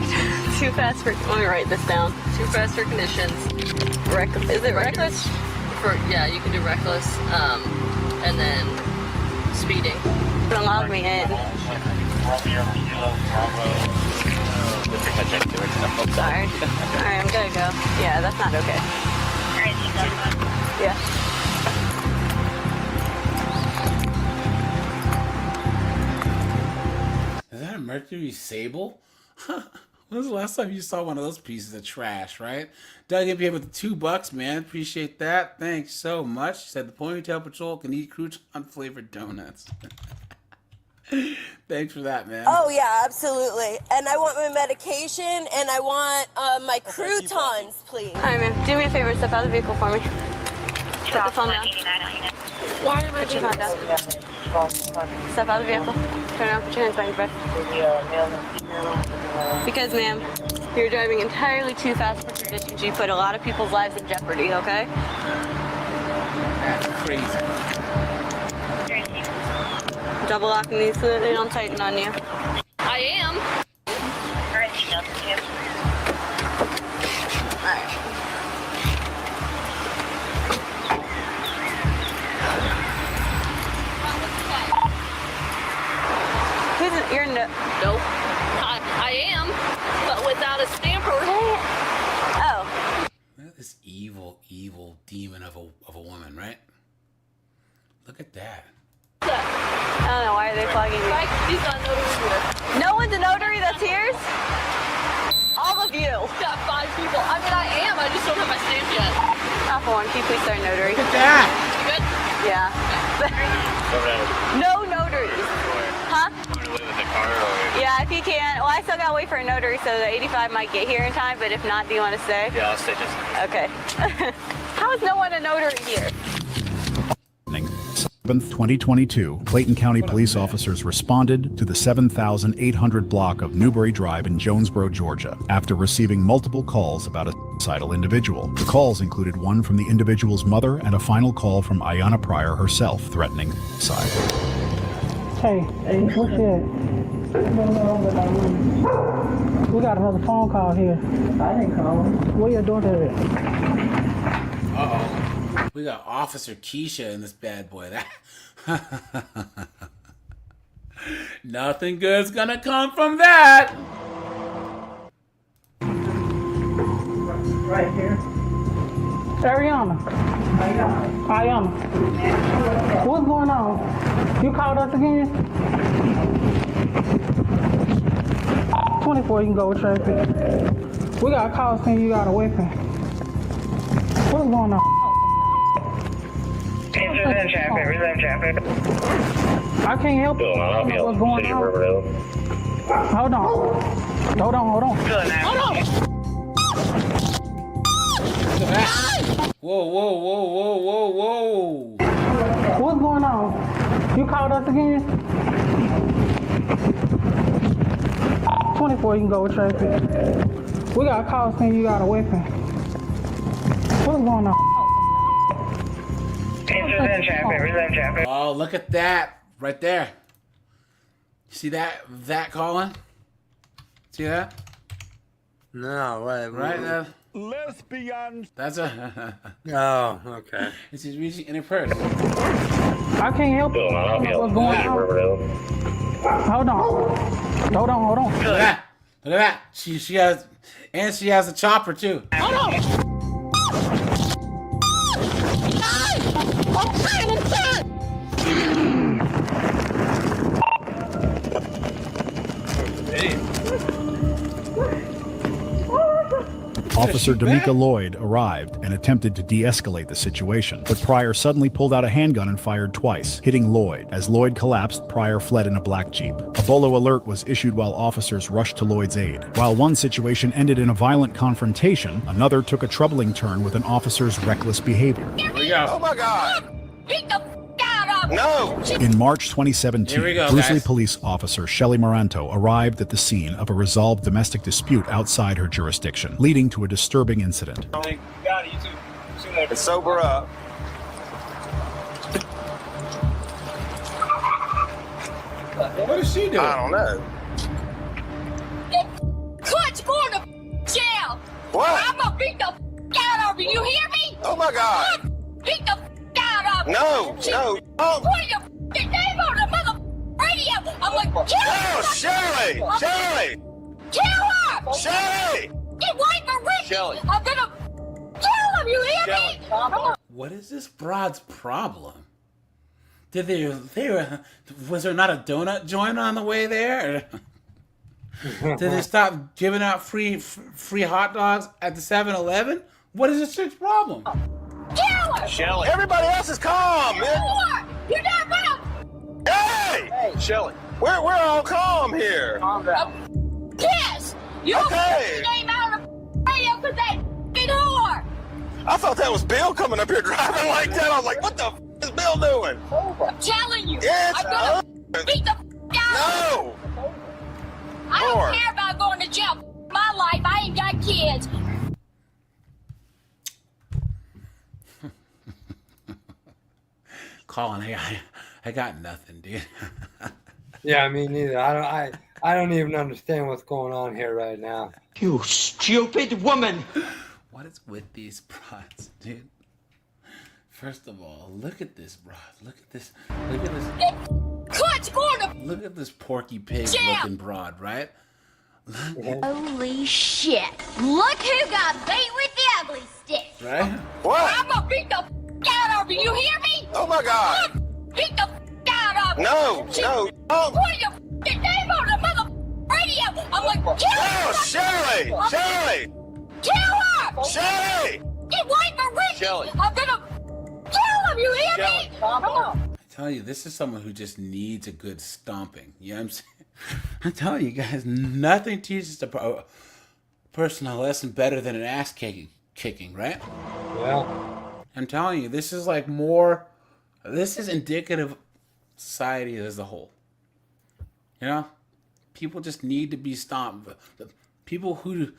fast for. Let me write this down. 2 faster conditions. Is it reckless? Yeah, you can do reckless, and then speeding. Don't log me in. Sorry. Alright, I'm gonna go. Yeah, that's not okay. Yeah. Is that a Mercury Sable? When was the last time you saw one of those pieces of trash, right? Doug hit me with the $2, man. Appreciate that. Thanks so much. Said the Ponytail Patrol can eat crouton flavored donuts. Thanks for that, man. Oh yeah, absolutely. And I want my medication, and I want my croutons, please. Alright, man. Do me a favor. Step out of the vehicle for me. Put the phone down. Why am I put your phone down? Step out of the vehicle. Turn around. Put your hands behind your back. Because, ma'am, you're driving entirely too fast for conditions. You put a lot of people's lives in jeopardy, okay? That's crazy. Double locking these so that they don't tighten on you. I am. Alright. You're no. Nope. I am, but without a stamp or. Oh. Look at this evil, evil demon of a woman, right? Look at that. I don't know, why are they plugging me? He's not a notary here. No one's a notary that's here? All of you. Got 5 people. I mean, I am. I just don't have my stamp yet. Not for one. Can you please start a notary? Look at that. You good? Yeah. No notaries. Huh? Yeah, if you can. Well, I still gotta wait for a notary, so the 85 might get here in time, but if not, do you want to stay? Yeah, I'll stay just. Okay. How is no one a notary here? 7th, 2022, Clayton County police officers responded to the 7,800 block of Newbury Drive in Jonesboro, Georgia, after receiving multiple calls about a suicidal individual. The calls included one from the individual's mother and a final call from Ayanna Pryor herself threatening suicide. Hey, what's that? We got another phone call here. I didn't call. Where your daughter at? Uh-oh. We got Officer Keisha in this bad boy. That nothing good's gonna come from that. Right here. Ariana. What's going on? You called us again? 24, you can go with traffic. We got a call saying you got a weapon. What's going on? Resent traffic. I can't help you. What's going on? Hold on. Whoa. What's going on? You called us again? 24, you can go with traffic. We got a call saying you got a weapon. What's going on? Resent traffic. Oh, look at that right there. See that calling? See that? No, wait. Right there. Lesbian. That's a. Oh, okay. It's just reaching in her purse. I can't help you. What's going on? Hold on. Look at that. She has a chopper too. Hold on. I'm trying to turn. Officer D'Amica Lloyd arrived and attempted to de-escalate the situation, but Pryor suddenly pulled out a handgun and fired twice, hitting Lloyd. As Lloyd collapsed, Pryor fled in a black Jeep. A bolo alert was issued while officers rushed to Lloyd's aid. While one situation ended in a violent confrontation, another took a troubling turn with an officer's reckless behavior. Here we go. Oh my God! Beat the f*** out of him. No! In March 2017, Here we go, Bruce Lee guys. police officer Shelley Moranto arrived at the scene of a resolved domestic dispute outside her jurisdiction, leading to a disturbing incident. And sober up. What is she doing? I don't know. Clutch going to jail. What? I'm gonna beat the f*** out of you. You hear me? Oh my God! I'm beat the f*** out of you. No! No! Oh! Put your f***ing name on the mother radio. I'm gonna kill Oh, her. Shirley! Shirley! Kill her. Shirley! Get away from Ricky. Shelley. I'm gonna kill him. You hear me? I'm gonna What is this broad's problem? Was there not a donut joint on the way there? Did they stop giving out free hot dogs at the 7-Eleven? What is this chick's problem? kill her. Shelley! Everybody else is calm, man! Kill her. You're not gonna. Hey! Shelly, we're all calm here. Calm down. Yes! You don't Okay. put your name out on the radio because that f***ing whore! I thought that was Bill coming up here driving like that. I was like, what the f is Bill doing? I'm telling you, It's I'm gonna beat the f*** out of you. No! I don't care about going to jail. My life, I ain't got kids. Colin, hey, I got nothing, dude. Yeah, me neither. I don't even understand what's going on here right now. You stupid woman! What is with these broads, dude? First of all, look at this broad. Look at this. Look at this. Clutch going to Look at this Porky Pig jail. looking broad, right? Holy shit. Look who got beat with the ugly stick. Right? What? I'm gonna beat the f*** out of you. You hear me? Oh my God! I'm gonna beat the f*** out of you. No, no. Put your f***ing name on the mother radio. I'm like, kill her. Oh, Shelley! Shelley! Kill her. Shelley! Get away from Ricky. Shelley. I'm gonna kill him. You hear me? Come on. I tell you, this is someone who just needs a good stomping. You know what I'm saying? I'm telling you guys, nothing teaches a person a lesson better than an ass kicking, right? Yeah. I'm telling you, this is like more. This is indicative of society as a whole. You know, people just need to be stomped. The people who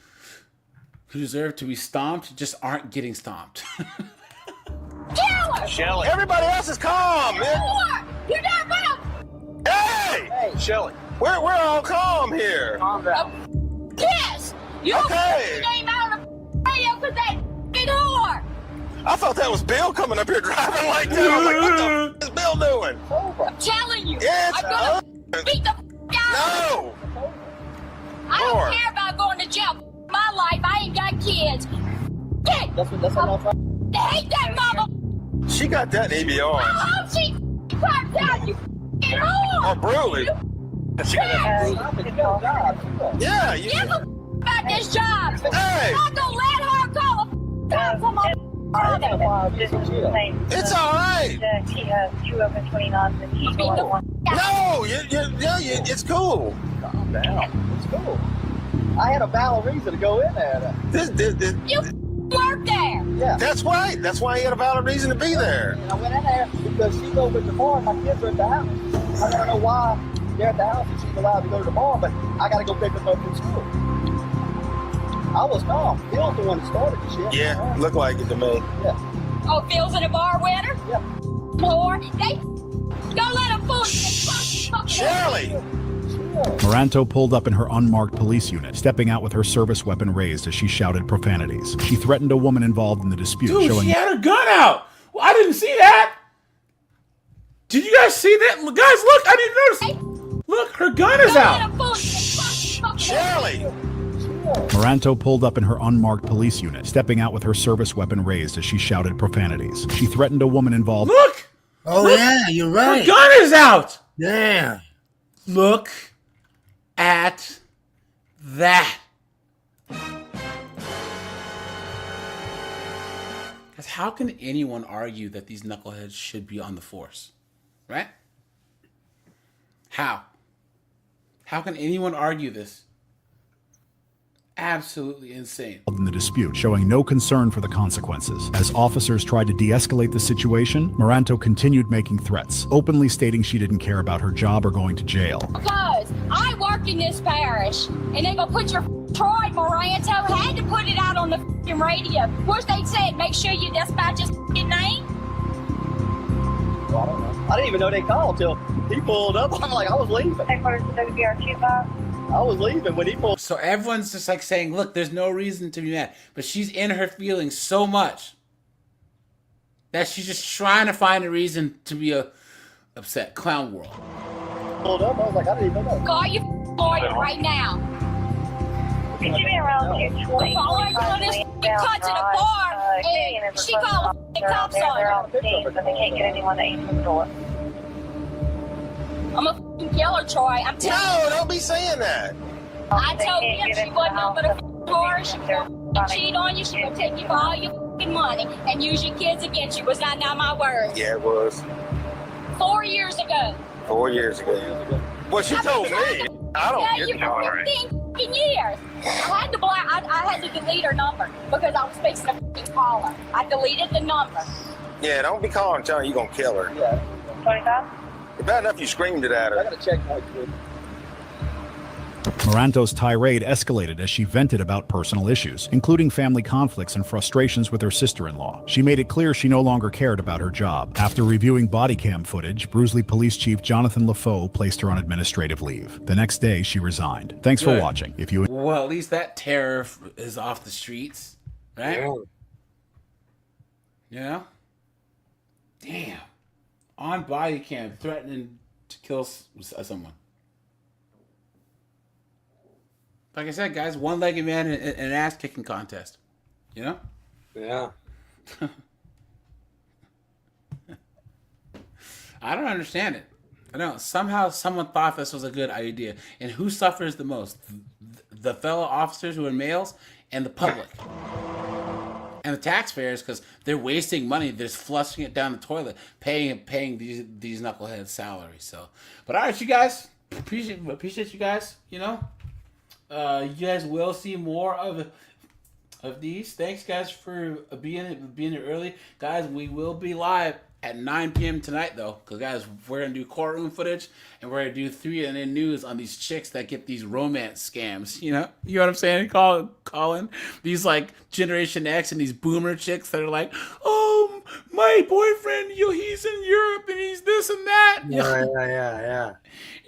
deserve to be stomped just aren't getting stomped. Kill her. Shelley! Everybody else is calm, man! You're not gonna. Hey! Shelley, we're all calm here. Calm down. Yes! You don't put your name out on the radio because that f***ing whore! I thought that was Bill coming up here driving like that. I was like, what the f is Bill doing? I'm telling you, It's I'm gonna beat the f*** out of you. No! I don't care about going to jail. My life, I ain't got kids. Get! That's what I'm trying. I hate that mama. She got that EBR. I hope she pops out, you f***ing whore! Or Brewley. She got that. Yeah, you. Give a f*** about this job. Hey! I'm not gonna let her call a f*** on my It's all right. No, it's cool. Calm down. It's cool. I had a valid reason to go in there. You work there. Yeah. That's right. That's why he had a valid reason to be there. I went in there because she's over at the bar and my kids are at the house. I don't know why they're at the house and she's allowed to go to the bar, but I got to go pick them up from school. I was calm. Phil's the one that started the shit. Yeah, looked like it to me. Yeah. Oh, Phil's in a bar with her? Yeah. Lord, they don't let him fool you. Shirley! Moranto pulled up in her unmarked police unit, stepping out with her service weapon raised as she shouted profanities. She threatened a woman involved in the dispute, Dude, showing she had her gun out. Well, I didn't see that. Did you guys see that? Guys, look, I didn't notice. Look, her gun is out. Shirley! Moranto pulled up in her unmarked police unit, stepping out with her service weapon raised as she shouted profanities. She threatened a woman involved. Look! Oh, Look, yeah, you're right. her gun is out. Yeah. Look at that. Because how can anyone argue that these knuckleheads should be on the force? Right? How? How can anyone argue this? Absolutely insane. In the dispute, showing no concern for the consequences. As officers tried to de-escalate the situation, Moranto continued making threats, openly stating she didn't care about her job or going to jail. Because I work in this parish, and they gonna put your Troy Moranto had to put it out on the radio. Of course, they said, make sure you dispatch his name. Well, I don't know. I didn't even know they called till he pulled up. I'm like, I was leaving. I was leaving when he pulled. So everyone's just like saying, look, there's no reason to be mad. But she's in her feelings so much that she's just trying to find a reason to be upset. Clown world. Pulled up. I was like, I didn't even know. Call your lawyer right now. Could you be around 220? All I got is cut to the bar, and she called the cops on They're her. on the scene, but they can't get anyone to answer the door. I'm a f***ing killer, Troy. I'm telling you. No, don't be saying that. I told him she wasn't no but a f***ing whore. She was gonna cheat on you. She gonna take you for all your f***ing money and use your kids against you. Was that not my word? Yeah, it was. 4 years ago. 4 years ago. Well, she told me. I don't Yeah, get you it. for 15 years. I had to I had to delete her number because I was fixing to call her. I deleted the number. Yeah, don't be calling and telling you gonna kill her. Yeah. 25? It's bad enough you screamed it at her. I gotta check my kid. Moranto's tirade escalated as she vented about personal issues, including family conflicts and frustrations with her sister-in-law. She made it clear she no longer cared about her job. After reviewing body cam footage, Brusley Police Chief Jonathan LaFoe placed her on administrative leave. The next day, she resigned. Thanks for Good. watching. If you Well, at least that terror is off the streets, right? Yeah. You know? Damn. On body cam, threatening to kill someone. Like I said, guys, one-legged man in an ass-kicking contest. You know? Yeah. I don't understand it. I don't. Somehow someone thought this was a good idea. And who suffers the most? The fellow officers who are males and the public. And the taxpayers, because they're wasting money. They're just flushing it down the toilet, paying these knuckleheads salaries. So, but all right, you guys, appreciate you guys. You know, you guys will see more of these. Thanks, guys, for being here early, guys. We will be live at 9 p.m. tonight, though, because guys, we're gonna do courtroom footage and we're gonna do 3NN news on these chicks that get these romance scams. You know what I'm saying? Colin, these like Generation X and these boomer chicks that are like, oh, my boyfriend, he's in Europe and he's this and that. Yeah.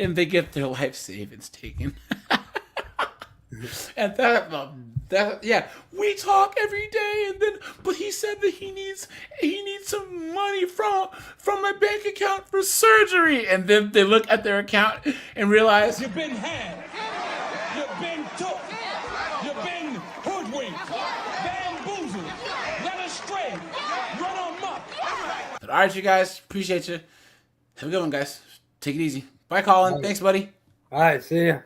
And they get their life savings taken. And that we talk every day, and then but he said that he needs some money from my bank account for surgery, and then they look at their account and realize you've been had, you've been took, you've been hoodwinked, bamboozled, led astray, run amok. All right, you guys, appreciate you. Have a good one, guys. Take it easy. Bye, Colin. Thanks, buddy. All right, see ya.